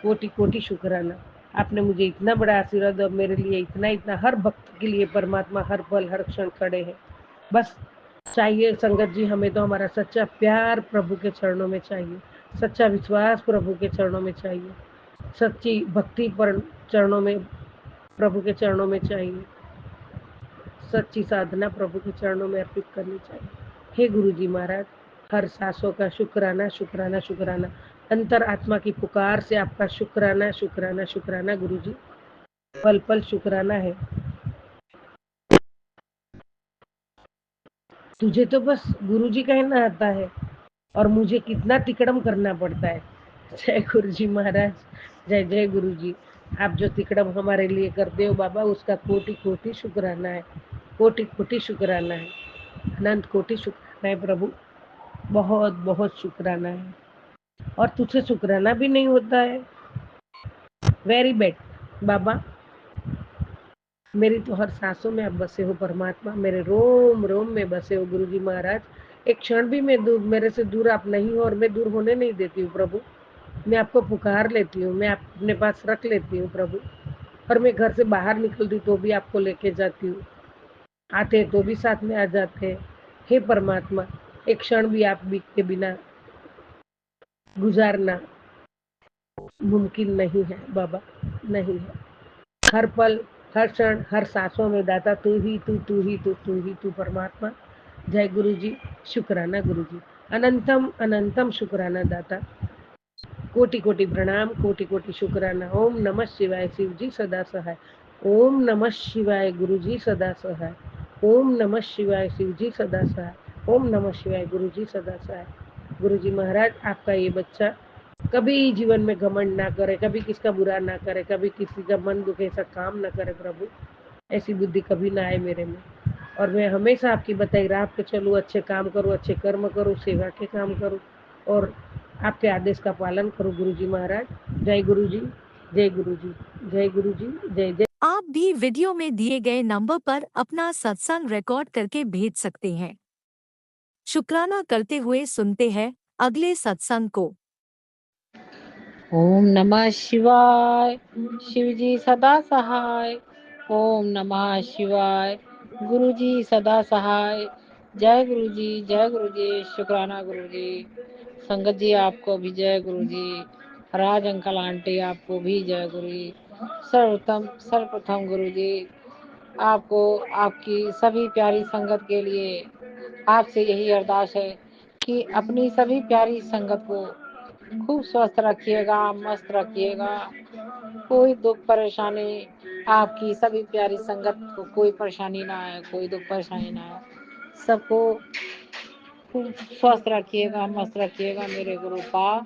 कोटि कोटि शुक्राना। आपने मुझे इतना बड़ा आशीर्वाद और मेरे लिए इतना इतना, हर भक्त के लिए परमात्मा हर पल हर क्षण खड़े हैं। बस चाहिए संगत जी हमें तो हमारा सच्चा प्यार प्रभु के चरणों में चाहिए, सच्चा विश्वास प्रभु के चरणों में चाहिए, सच्ची भक्ति पर चरणों में, प्रभु के चरणों में चाहिए, सच्ची साधना प्रभु के चरणों में अर्पित करनी चाहिए। हे गुरु जी महाराज हर सांसों का शुक्राना शुक्राना शुक्राना। अंतर आत्मा की पुकार से आपका शुक्राना शुक्राना शुक्राना गुरु जी। पल पल शुक्राना है। तुझे तो बस गुरु जी कहना आता है और मुझे कितना तिकड़म करना पड़ता है। जय गुरु जी महाराज। जय जय गुरु जी। आप जो तिकड़म हमारे लिए करते हो बाबा उसका कोटि कोटि शुक्राना है, कोटि कोटि शुक्राना है, अनंत कोटि शुक्राना है प्रभु। बहुत बहुत शुक्राना है। और तुझसे शुक्राना भी नहीं होता है, वेरी बैड बाबा। मेरी तो हर सांसों में आप बसे हो परमात्मा, मेरे रोम रोम में बसे हो गुरु जी महाराज। एक क्षण भी मैं दूर, मेरे से दूर आप नहीं हो और मैं दूर होने नहीं देती हूँ प्रभु। मैं आपको पुकार लेती हूँ, मैं आप अपने पास रख लेती हूँ प्रभु। और मैं घर से बाहर निकलती तो भी आपको लेके जाती हूँ, आते तो भी साथ में आ जाते हैं। हे परमात्मा एक क्षण भी आप के बिना गुजारना मुमकिन नहीं है बाबा, नहीं है। हर पल हर क्षण हर सांसों में दाता तू ही तू, तू ही तू, तू ही तू परमात्मा। जय गुरु जी। शुक्राना गुरु जी। अनंतम अनंतम शुक्राना दाता। कोटि कोटि प्रणाम, कोटि कोटि शुक्राना। ओम नमः शिवाय शिव जी सदा सहाय। ओम नमः शिवाय गुरु जी सदा सहाय। ओम नमः शिवाय शिव जी सदा सहाय। ओम नमः शिवाय गुरु जी सदा सहाय। गुरु जी महाराज आपका ये बच्चा कभी जीवन में घमंड ना करे, कभी किसका बुरा ना करे, कभी किसी का मन दुखे ऐसा काम ना करे प्रभु। ऐसी बुद्धि कभी ना आए मेरे में। और मैं हमेशा आपकी बताई राह पे चलूँ, अच्छे काम करूँ, अच्छे कर्म करूँ, सेवा के काम करूँ और आपके आदेश का पालन करूँ गुरु जी महाराज। जय गुरु जी, जय गुरु जी, जय गुरु जी, जय जय। आप भी वीडियो में दिए गए नंबर पर अपना सत्संग रिकॉर्ड करके भेज सकते हैं। शुक्राना करते हुए सुनते हैं अगले सत्संग को। ओम नमः शिवाय शिव जी सदा सहाय। ओम नमः शिवाय गुरु जी सदा सहाय। जय गुरु जी, जय गुरु जी। शुक्राना गुरु जी। संगत जी आपको भी जय गुरु जी। राज अंकल आंटी आपको भी जय गुरु जी। सर्वप्रथम गुरु जी आपको, आपकी सभी प्यारी संगत के लिए आपसे यही अरदास है कि अपनी सभी प्यारी संगत को खूब स्वस्थ रखिएगा, मस्त रखिएगा। कोई दुख परेशानी, आपकी सभी प्यारी संगत को कोई परेशानी ना आए, कोई दुख परेशानी ना आए। सबको खूब स्वस्थ रखिएगा, मस्त रखिएगा मेरे गुरु पा।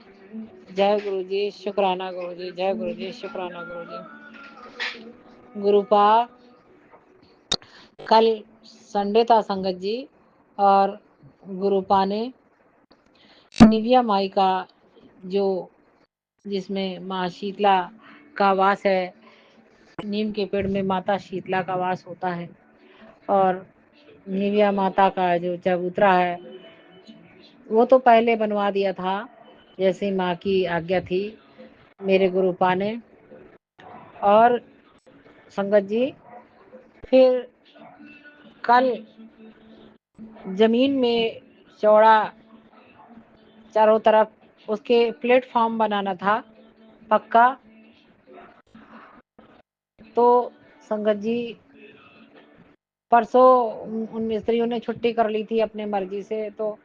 जय गुरु जी, शुक्राना गुरु जी, जय गुरु जी, शुक्राना गुरु जी। गुरु पा, कल संडे था संगत जी, और गुरु पा ने निविया माई का जो जिसमें माँ शीतला का वास है, नीम के पेड़ में माता शीतला का वास होता है, और निविया माता का जो चबूतरा है वो तो पहले बनवा दिया था, जैसे माँ की आज्ञा थी मेरे गुरुपा ने। और संगत जी, फिर कल जमीन में चौड़ा चारों तरफ उसके प्लेटफॉर्म बनाना था पक्का। तो संगत जी, परसों उन मिस्त्रियों ने छुट्टी कर ली थी अपने मर्जी से, तो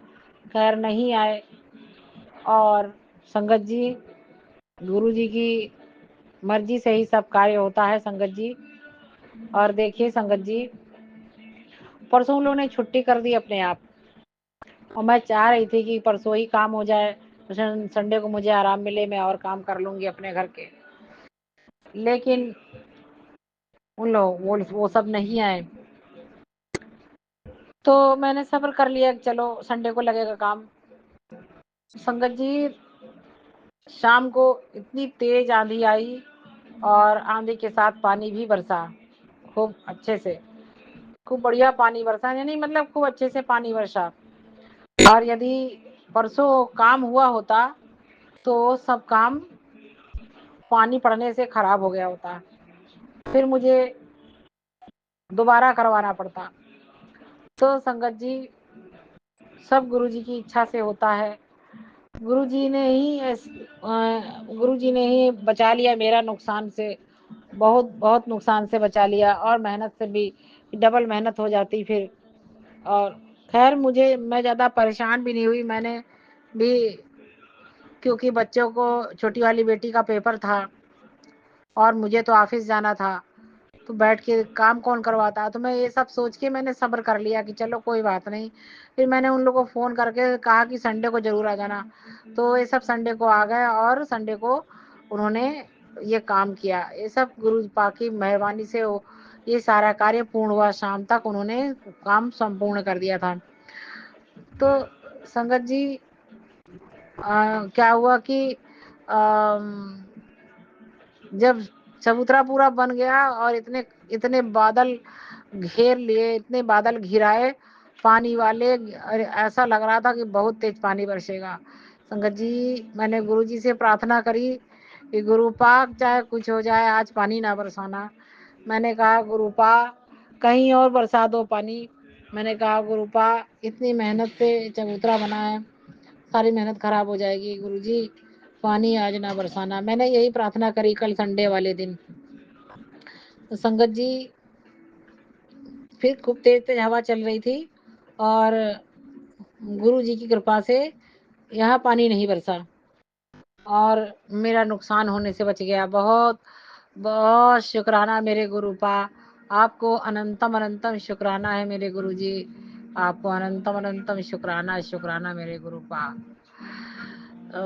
खैर नहीं आए। और संगत जी, गुरु जी की मर्जी से ही सब कार्य होता है संगत जी। और देखिए संगत जी, परसों उन लोगों ने छुट्टी कर दी अपने आप, और मैं चाह रही थी कि परसों ही काम हो जाए, तो संडे को मुझे आराम मिले, मैं और काम कर लूंगी अपने घर के। लेकिन उन लोग वो सब नहीं आए, तो मैंने सब्र कर लिया कि चलो संडे को लगेगा काम। संगत जी, शाम को इतनी तेज आंधी आई, और आंधी के साथ पानी भी बरसा खूब अच्छे से, खूब बढ़िया पानी बरसा, यानी मतलब खूब अच्छे से पानी बरसा। और यदि परसों काम हुआ होता तो सब काम पानी पड़ने से खराब हो गया होता, फिर मुझे दोबारा करवाना पड़ता। तो संगत जी, सब गुरु जी की इच्छा से होता है। गुरु जी ने ही बचा लिया मेरा नुकसान से, बहुत बहुत नुकसान से बचा लिया, और मेहनत से भी डबल मेहनत हो जाती फिर। और खैर मैं ज़्यादा परेशान भी नहीं हुई, मैंने भी, क्योंकि बच्चों को, छोटी वाली बेटी का पेपर था और मुझे तो ऑफिस जाना था, तो बैठ के काम कौन करवाता। तो मैं ये सब सोच के मैंने सब्र कर लिया कि चलो कोई बात नहीं। फिर मैंने उन लोगों को फ़ोन करके कहा कि संडे को ज़रूर आ जाना, तो ये सब संडे को आ गए, और संडे को उन्होंने ये काम किया। ये सब गुरु पा की मेहरबानी से ये सारा कार्य पूर्ण हुआ, शाम तक उन्होंने काम संपूर्ण कर दिया था। तो संगत जी, क्या हुआ कि जब चबूतरा पूरा बन गया और इतने इतने बादल घेर लिए, इतने बादल घिराए पानी वाले, ऐसा लग रहा था कि बहुत तेज पानी बरसेगा। संगत जी, मैंने गुरु जी से प्रार्थना करी कि गुरु पाक, चाहे कुछ हो जाए आज पानी ना बरसाना। मैंने कहा गुरु पा, कहीं और बरसा दो पानी। मैंने कहा गुरु पा, इतनी मेहनत से चबूतरा बना है, सारी मेहनत खराब हो जाएगी, गुरु जी पानी आज ना बरसाना। मैंने यही प्रार्थना करी कल संडे वाले दिन। तो संगत जी, फिर खूब तेज तेज हवा चल रही थी, और गुरु जी की कृपा से यहाँ पानी नहीं बरसा, और मेरा नुकसान होने से बच गया। बहुत बहुत शुक्राना मेरे गुरु पा, आपको अनंतम अनंतम शुक्राना है मेरे गुरु जी, आपको अनंतम अनंतम शुक्राना शुक्राना मेरे गुरु पा।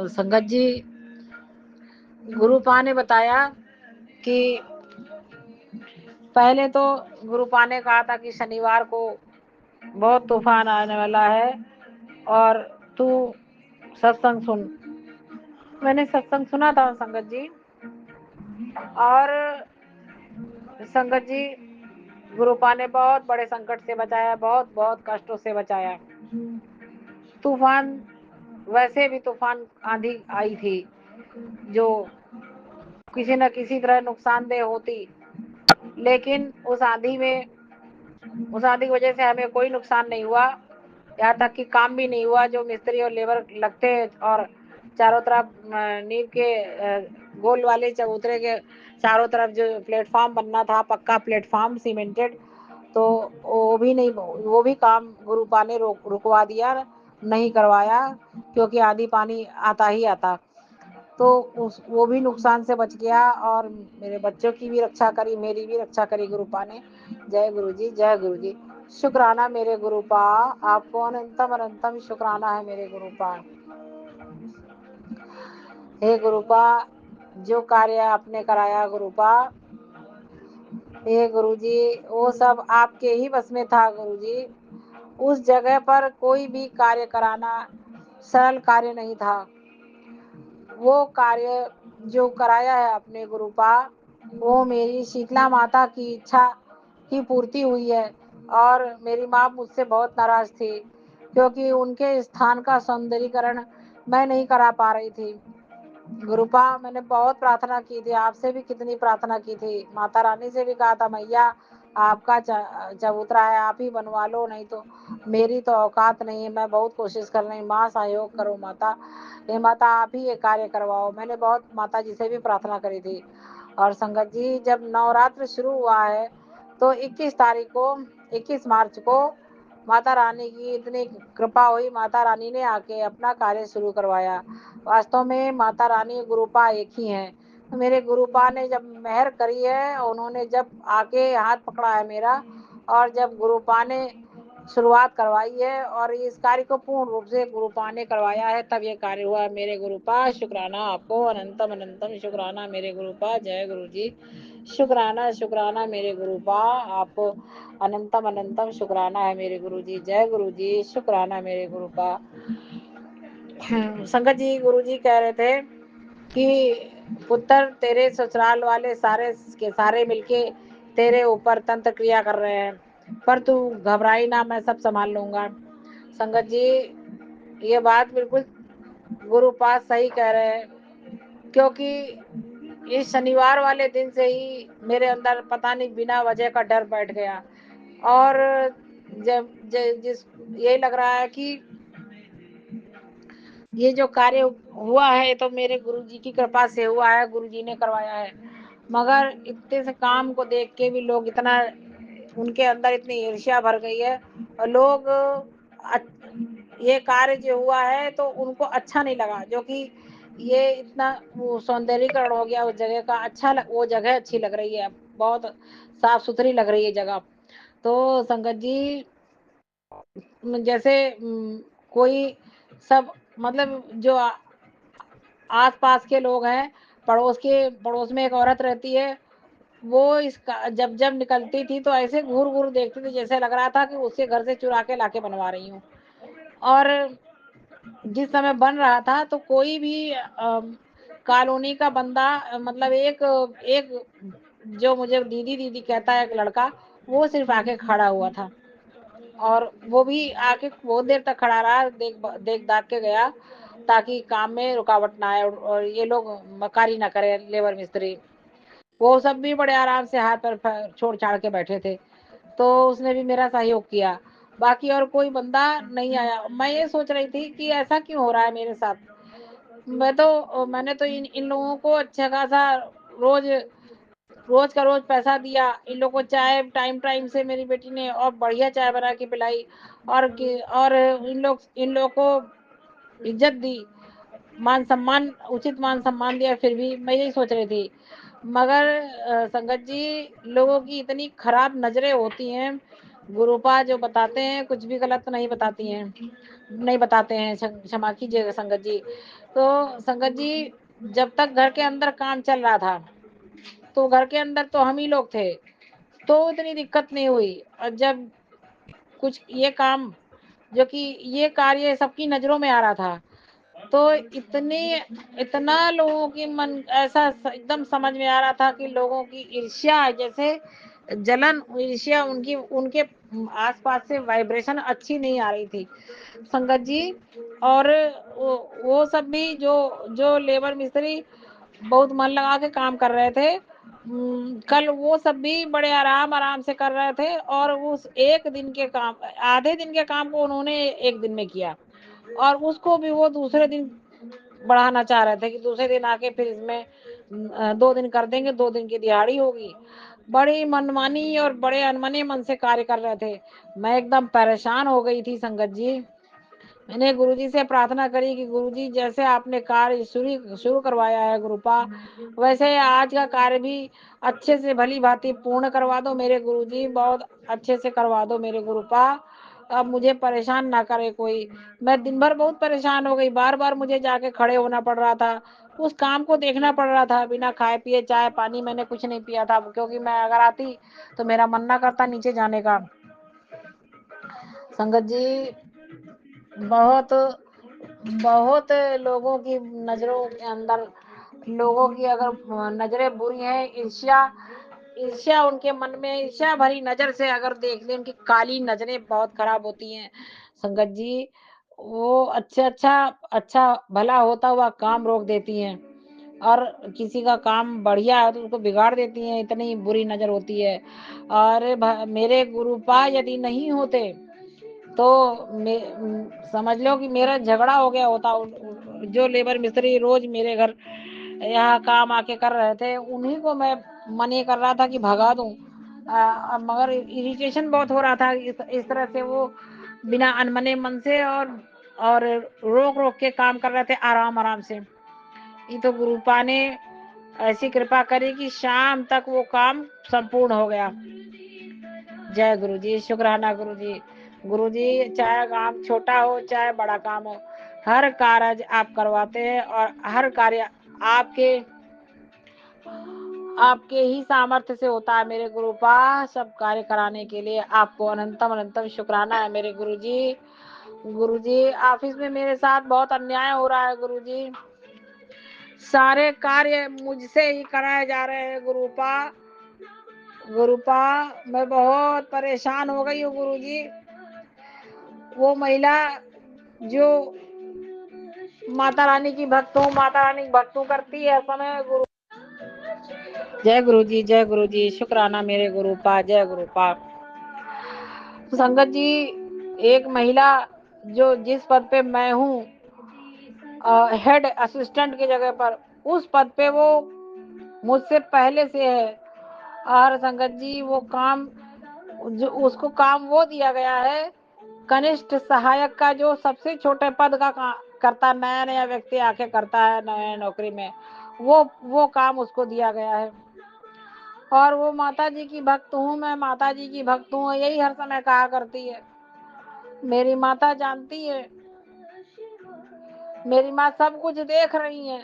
संगत जी, गुरु पा ने बताया कि पहले तो गुरु पा ने कहा था कि शनिवार को बहुत तूफान आने वाला है, और तू सत्संग सुन। मैंने सत्संग सुना था संगत जी, और संगत जी, गुरुपा ने बहुत बड़े संकट से बचाया, बहुत बहुत कष्टों से बचाया। तूफान, वैसे भी तूफान आंधी आई थी जो किसी न किसी तरह नुकसानदेह होती, लेकिन उस आंधी की वजह से हमें कोई नुकसान नहीं हुआ, यहाँ तक कि काम भी नहीं हुआ। जो मिस्त्री और लेबर लगते, और चारों तरफ नींव के गोल वाले चबूतरे के चारों तरफ जो प्लेटफॉर्म बनना था, पक्का प्लेटफॉर्म सीमेंटेड, तो वो भी नहीं, वो भी काम गुरुपा ने रुकवा दिया, नहीं करवाया, क्योंकि आंधी पानी आता ही आता। तो वो भी नुकसान से बच गया और मेरे बच्चों की भी रक्षा करी, मेरी भी रक्षा करी गुरुपा ने। जय गुरु जी, जय गुरु जी। शुक्राना मेरे गुरुपा, आपको अनंतम अनंतम शुक्राना है मेरे गुरुपा। हे गुरुपा, जो कार्य आपने कराया गुरुपा, हे गुरु जी, वो सब आपके ही बस में था गुरु जी। उस जगह पर कोई भी कार्य कराना सरल कार्य नहीं था। वो कार्य जो कराया है अपने गुरुपा, वो मेरी शीतला माता की इच्छा की पूर्ति हुई है। और मेरी माँ मुझसे बहुत नाराज थी, क्योंकि उनके स्थान का सौंदर्यीकरण मैं नहीं करा पा रही थी। गुरुपा, मैंने बहुत प्रार्थना की थी, आपसे भी कितनी प्रार्थना की थी, माता रानी से भी कहा था, मैया आपका चबूतरा है, आप ही बनवा लो, नहीं तो मेरी तो औकात नहीं है, मैं बहुत कोशिश कर रही हूँ, माँ सहयोग करो माता, हे माता आप ही ये कार्य करवाओ। मैंने बहुत माता जी से भी प्रार्थना करी थी। और संगत जी, जब नवरात्र शुरू हुआ है तो 21 मार्च को माता रानी की इतनी कृपा हुई, माता रानी ने आके अपना कार्य शुरू करवाया। वास्तव में माता रानी गुरुपा एक ही हैं। तो मेरे गुरुपा ने जब मेहर करी है, उन्होंने जब आके हाथ पकड़ा है मेरा, और जब गुरुपा ने शुरुआत करवाई है और इस कार्य को पूर्ण रूप से गुरुपा ने करवाया है, तब ये कार्य हुआ है मेरे गुरुपा। शुक्राना आपको, अनंतम अनंतम शुक्राना मेरे गुरुपा। जय गुरु जी। शुक्राना शुक्राना मेरे गुरुपा, आपको अनंतम अनंतम शुक्राना है मेरे गुरु जी। जय गुरु जी। शुक्राना मेरे गुरुपा। संगत जी, गुरु जी कह रहे थे कि पुत्र, तेरे ससुराल वाले सारे के सारे मिलके तेरे ऊपर तंत्र क्रिया कर रहे हैं, पर तू घबराई ना, मैं सब संभाल लूंगा। संगत जी, ये बात बिल्कुल गुरु पास सही कह रहे हैं, क्योंकि इस शनिवार वाले दिन से ही मेरे अंदर पता नहीं बिना वजह का डर बैठ गया। और जिस ये लग रहा है कि ये जो कार्य हुआ है तो मेरे गुरुजी की कृपा से हुआ है, गुरुजी ने करवाया है। मगर इतने से काम को देख के भी लोग इतना, उनके अंदर इतनी ईर्ष्या भर गई है, और लोग ये कार्य जो हुआ है तो उनको अच्छा नहीं लगा, जो कि ये इतना वो सौंदर्यीकरण हो गया उस जगह का। वो जगह अच्छी लग रही है, बहुत साफ सुथरी लग रही है जगह। तो संगत जी, जैसे कोई सब मतलब जो आस पास के लोग हैं, पड़ोस में एक औरत रहती है, वो इसका जब जब निकलती थी तो ऐसे घूर घूर देखती थी, जैसे लग रहा था कि उसके घर से चुरा के लाके बनवा रही हूँ। और जिस समय बन रहा था तो कोई भी कॉलोनी का बंदा, मतलब एक एक जो मुझे दीदी दीदी कहता है एक लड़का, वो सिर्फ आके खड़ा हुआ था, और वो भी आके बहुत देर तक खड़ा रहा, देख दाख के गया, ताकि काम में रुकावट ना आए और ये लोग मकारी ना करे, लेबर मिस्त्री। वो सब भी बड़े आराम से हाथ पर छोड़ छाड़ के बैठे थे, तो उसने भी मेरा सहयोग किया। बाकी और कोई बंदा नहीं आया। मैं ये सोच रही थी कि ऐसा क्यों हो रहा है मेरे साथ। मैंने तो इन लोगों को अच्छा खासा रोज रोज का रोज पैसा दिया, इन लोगों को चाय टाइम टाइम से मेरी बेटी ने और बढ़िया चाय बना के पिलाई, और इन लोग को इज्जत दी, मान सम्मान, उचित मान सम्मान दिया। फिर भी मैं यही सोच रही थी, मगर संगत जी, लोगों की इतनी खराब नजरें होती हैं। गुरुपा जो बताते हैं कुछ भी गलत नहीं बताती हैं, नहीं बताते हैं, क्षमा कीजिएगा संगत जी। तो संगत जी, जब तक घर के अंदर काम चल रहा था तो घर के अंदर तो हम ही लोग थे, तो इतनी दिक्कत नहीं हुई। और जब कुछ ये काम, जो कि ये कार्य सबकी नजरों में आ रहा था, तो इतना लोगों की मन ऐसा एकदम समझ में आ रहा था कि लोगों की ईर्ष्या, जैसे जलन, ईर्ष्या, उनके आसपास से वाइब्रेशन अच्छी नहीं आ रही थी संगत जी। और वो सब भी जो जो लेबर मिस्त्री बहुत मन लगा के काम कर रहे थे, कल वो सब भी बड़े आराम आराम से कर रहे थे, और उस एक दिन के काम, आधे दिन के काम को उन्होंने एक दिन में किया, और उसको भी वो दूसरे दिन बढ़ाना चाह रहे थे कि दूसरे दिन आके फिर इसमें 2 दिन कर देंगे, 2 दिन की दिहाड़ी होगी। बड़ी मनमानी और बड़े अनमने मन से कार्य कर रहे थे। मैं एकदम परेशान हो गई थी संगत जी। मैंने गुरुजी से प्रार्थना करी कि गुरुजी जैसे आपने कार्य शुरू शुरू करवाया है गुरुपा, वैसे आज का कार्य भी अच्छे से भली भांति पूर्ण करवा दो मेरे गुरुजी, बहुत अच्छे से करवा दो मेरे गुरुपा। अब मुझे परेशान ना करे कोई। मैं दिन भर बहुत परेशान हो गई, बार-बार मुझे जाके खड़े होना पड़ रहा था। उस काम को देखना पड़ रहा था, बिना खाए पिए चाय पानी मैंने कुछ नहीं पिया था, क्योंकि मैं अगर आती तो मेरा मन ना करता नीचे जाने का। संगत जी, बहुत बहुत लोगों की नजरों के अंदर, लोगों की अगर नजरें बुरी हैं, ईर्ष्या ईर्ष्या उनके मन में ईर्ष्या भरी नजर से अगर देख ले, उनकी काली नजरें बहुत खराब होती हैं संगत जी। वो अच्छा भला होता हुआ काम रोक देती हैं, और किसी का काम बढ़िया है तो उसको बिगाड़ देती हैं, इतनी बुरी नजर होती है। और मेरे गुरुपा यदि नहीं होते तो समझ लो कि मेरा झगड़ा हो गया होता। जो लेबर मिस्त्री रोज मेरे घर यहाँ काम आके कर रहे थे, उन्हीं को मैं मन ये कर रहा था कि भगा दूं। मगर इरिटेशन बहुत हो रहा था, इस तरह से वो बिना अनमने मन से और रोक रोक के काम कर रहे थे आराम आराम से। ये तो गुरुपा ने ऐसी कृपा करी कि शाम तक वो काम संपूर्ण हो गया। जय गुरु जी, शुक्राना गुरु जी। गुरु जी, चाहे काम छोटा हो चाहे बड़ा काम हो, हर कार्य आप करवाते हैं, और हर कार्य आपके आपके ही सामर्थ्य से होता है मेरे गुरुपा। सब कार्य कराने के लिए आपको अनंतम अनंतम शुक्राना है मेरे गुरु जी। गुरु जी, ऑफिस में मेरे साथ बहुत अन्याय हो रहा है गुरु जी। सारे कार्य मुझसे ही कराए जा रहे हैं गुरुपा। गुरुपा, मैं बहुत परेशान हो गई हूँ गुरु जी। वो महिला जो माता रानी की भक्त हूँ करती है समय गुरु। जय गुरु जी, जय गुरु जी, शुक्राना मेरे गुरुपा, जय गुरुपा। संगत जी, एक महिला जो जिस पद पे मैं हूँ, हेड असिस्टेंट की जगह पर, उस पद पे वो मुझसे पहले से है। और संगत जी, वो काम जो उसको काम वो दिया गया है, कनिष्ठ सहायक का, जो सबसे छोटे पद का करता, नया नया व्यक्ति आके करता है नया नौकरी में, वो काम उसको दिया गया है। और वो माता जी की भक्त हूँ, मैं माता जी की भक्त हूँ, यही हर समय कहा करती है। मेरी माता जानती है, मेरी माँ सब कुछ देख रही है।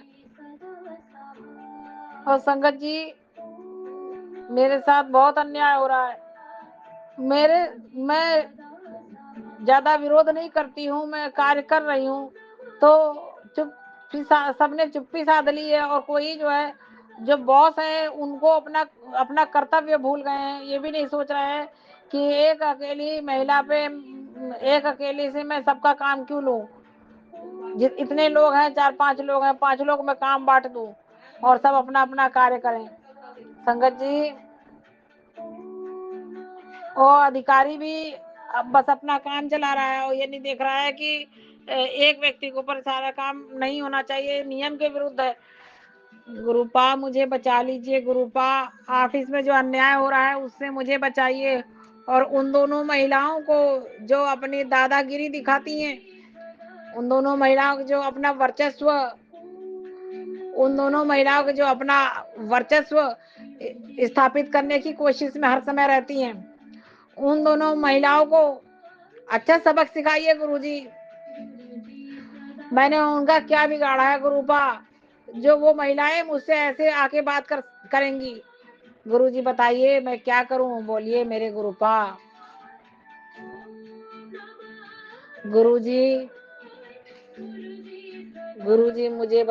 और संगत जी, मेरे साथ बहुत अन्याय हो रहा है। मैं ज्यादा विरोध नहीं करती हूँ, मैं कार्य कर रही हूँ तो सबने चुप्पी साध ली है। और कोई जो है, जो बॉस है, उनको अपना अपना कर्तव्य भूल गए हैं। ये भी नहीं सोच रहे हैं कि एक अकेली महिला पे, एक अकेली से मैं सबका काम क्यों लूं। इतने लोग हैं, 4-5 लोग हैं, 5 लोग में काम बांट दूं और सब अपना अपना कार्य करें। संगत जी, और अधिकारी भी अब बस अपना काम चला रहा है, और ये नहीं देख रहा है कि एक व्यक्ति के ऊपर सारा काम नहीं होना चाहिए, नियम के विरुद्ध है। गुरुपा, मुझे बचा लीजिए गुरुपा। ऑफिस में जो अन्याय हो रहा है उससे मुझे बचाइए। और उन दोनों महिलाओं को जो अपनी दादागिरी दिखाती हैं, उन दोनों महिलाओं को जो अपना वर्चस्व उन दोनों महिलाओं को जो अपना वर्चस्व स्थापित करने की कोशिश में हर समय रहती हैं, उन दोनों महिलाओं को अच्छा सबक सिखाइए गुरुजी। मैंने उनका क्या बिगाड़ा है गुरुपा, जो वो महिलाएं मुझसे ऐसे आके बात करेंगी। गुरुजी बताइए मैं क्या करूं, बोलिए मेरे गुरुपा। गुरुजी, गुरुजी, मुझे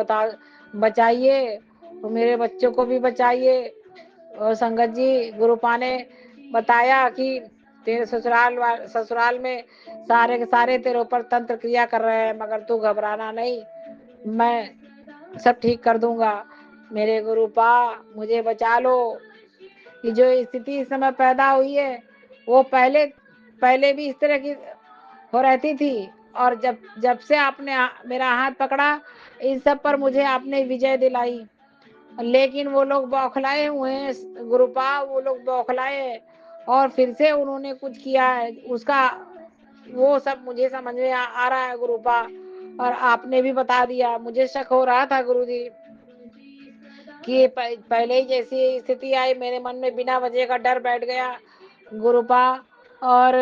बचाइए, और मेरे बच्चों को भी बचाइए। और संगत जी, गुरुपा ने बताया कि तेरे ससुराल में सारे के सारे तेरे ऊपर तंत्र क्रिया कर रहे हैं, मगर तू घबराना नहीं, मैं सब ठीक कर दूंगा। मेरे गुरुपा, मुझे बचा लो। कि जो स्थिति इस समय पैदा हुई है, वो पहले भी इस तरह की हो रहती थी। और जब जब से आपने मेरा हाथ पकड़ा, इन सब पर मुझे आपने विजय दिलाई। लेकिन वो लोग बौखलाए हुए हैं गुरुपा, वो लोग बौखलाए हैं, और फिर से उन्होंने कुछ किया है। उसका वो सब मुझे समझ में आ रहा है गुरुपा। और आपने भी बता दिया, मुझे शक हो रहा था गुरुजी कि ये पहले ही जैसी स्थिति आई, मेरे मन में बिना वजह का डर बैठ गया गुरुपा। और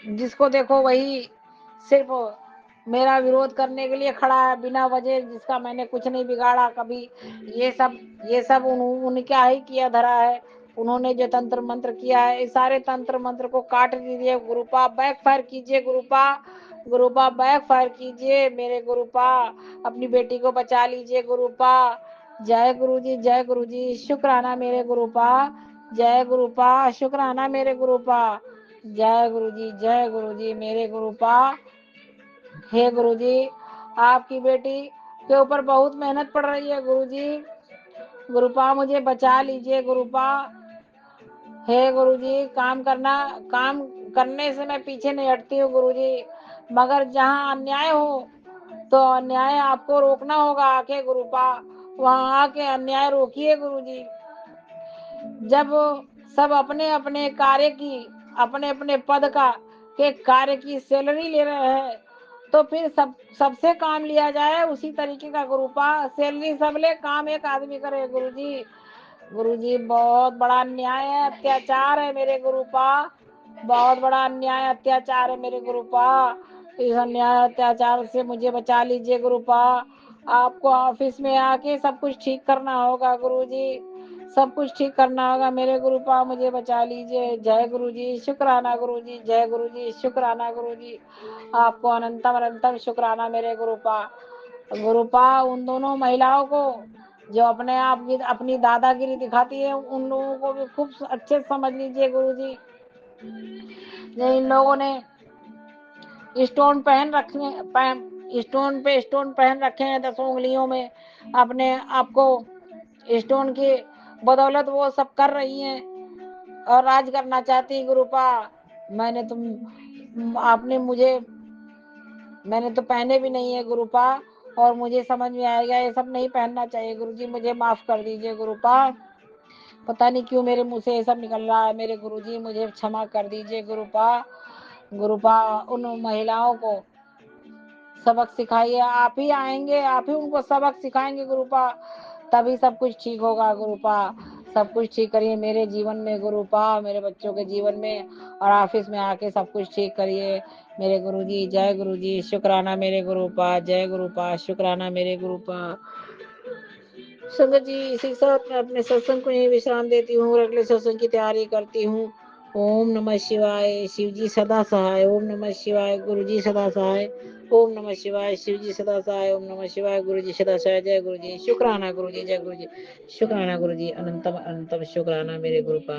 जिसको देखो वही सिर्फ मेरा विरोध करने के लिए खड़ा है बिना वजह, जिसका मैंने कुछ नहीं बिगाड़ा कभी। ये सब उनका ही किया धरा है। उन्होंने जो तंत्र मंत्र किया है, इस सारे तंत्र मंत्र को काट दीजिए गुरुपा, बैक फायर कीजिए गुरुपा। गुरुपा बैक फायर कीजिए मेरे गुरुपा, अपनी बेटी को बचा लीजिए गुरुपा। जय गुरुजी, जय गुरुजी, शुक्राना मेरे गुरुपा। जय गुरुपा, शुक्राना मेरे गुरुपा। जय गुरुजी, जय गुरुजी मेरे गुरुपा। हे गुरुजी, आपकी बेटी के ऊपर बहुत मेहनत पड़ रही है गुरुजी। गुरुपा मुझे बचा लीजिए गुरुपा। हे गुरुजी, काम करने से मैं पीछे नहीं हटती हूँ गुरुजी, मगर जहाँ अन्याय हो तो अन्याय आपको रोकना होगा आके गुरुपा। वहाँ आके अन्याय रोकिए गुरुजी। जब सब अपने अपने कार्य की, अपने अपने पद का के कार्य की सैलरी ले रहे हैं, तो फिर सबसे काम लिया जाए उसी तरीके का गुरुपा। सैलरी सब ले, काम एक आदमी करे गुरुजी। गुरुजी बहुत बड़ा अन्याय है, अत्याचार है मेरे गुरुपा। बहुत बड़ा अन्याय अत्याचार है मेरे गुरुपा। इस अन्याय अत्याचार से मुझे बचा लीजिए गुरुपा। आपको ऑफिस में आके सब कुछ ठीक करना होगा गुरुजी, सब कुछ ठीक करना होगा मेरे गुरुपा, मुझे बचा लीजिए। जय गुरुजी, शुक्राना गुरुजी, जय गुरुजी, शुक्राना गुरुजी। आपको अनंतम अनंतम शुक्राना मेरे गुरुपा। गुरुपा उन दोनों महिलाओं को जो अपने आप की अपनी दादागिरी दिखाती है, उन लोगों को भी खूब अच्छे से समझ लीजिए गुरुजी। इन लोगों ने स्टोन पहन रखे, स्टोन पे स्टोन पहन रखे हैं 10 उंगलियों में, अपने आपको स्टोन की बदौलत वो सब कर रही हैं और राज करना चाहती गुरुपा। मैंने तो पहने भी नहीं है गुरुपा, और मुझे समझ में आएगा ये सब नहीं पहनना चाहिए गुरुजी, मुझे माफ कर दीजिए गुरुपा। पता नहीं क्यों मेरे मुंह से ये सब निकल रहा है मेरे गुरुजी, मुझे क्षमा कर दीजिए गुरुपा। गुरुपा उन महिलाओं को सबक सिखाइए, आप ही आएंगे, आप ही उनको सबक सिखाएंगे गुरुपा, तभी सब कुछ ठीक होगा गुरुपा। सब कुछ ठीक करिए मेरे जीवन में गुरुपा, मेरे बच्चों के जीवन में, और ऑफिस में आके सब कुछ ठीक करिए मेरे गुरुजी। जय गुरुजी, शुक्राना मेरे गुरुपा। जय गुरुपा, शुक्राना मेरे गुरुपा। संगत जी, इसी के साथ मैं अपने सत्संग को यही विश्राम देती हूँ और अगले सत्संग की तैयारी करती हूँ। ओम नमः शिवाय, शिव जी सदा सहाय। ओम नमः शिवाय, गुरु जी सदा सहाय। ओम नमः शिवाय, शिव जी सदा सहाय। ओम नमः शिवाय, गुरु जी सदा सहाय। जय गुरु जी, शुक्राना गुरु जी, जय गुरु जी, शुक्राना गुरु जी, अनंतम अनंतम शुक्राना मेरे गुरुपा।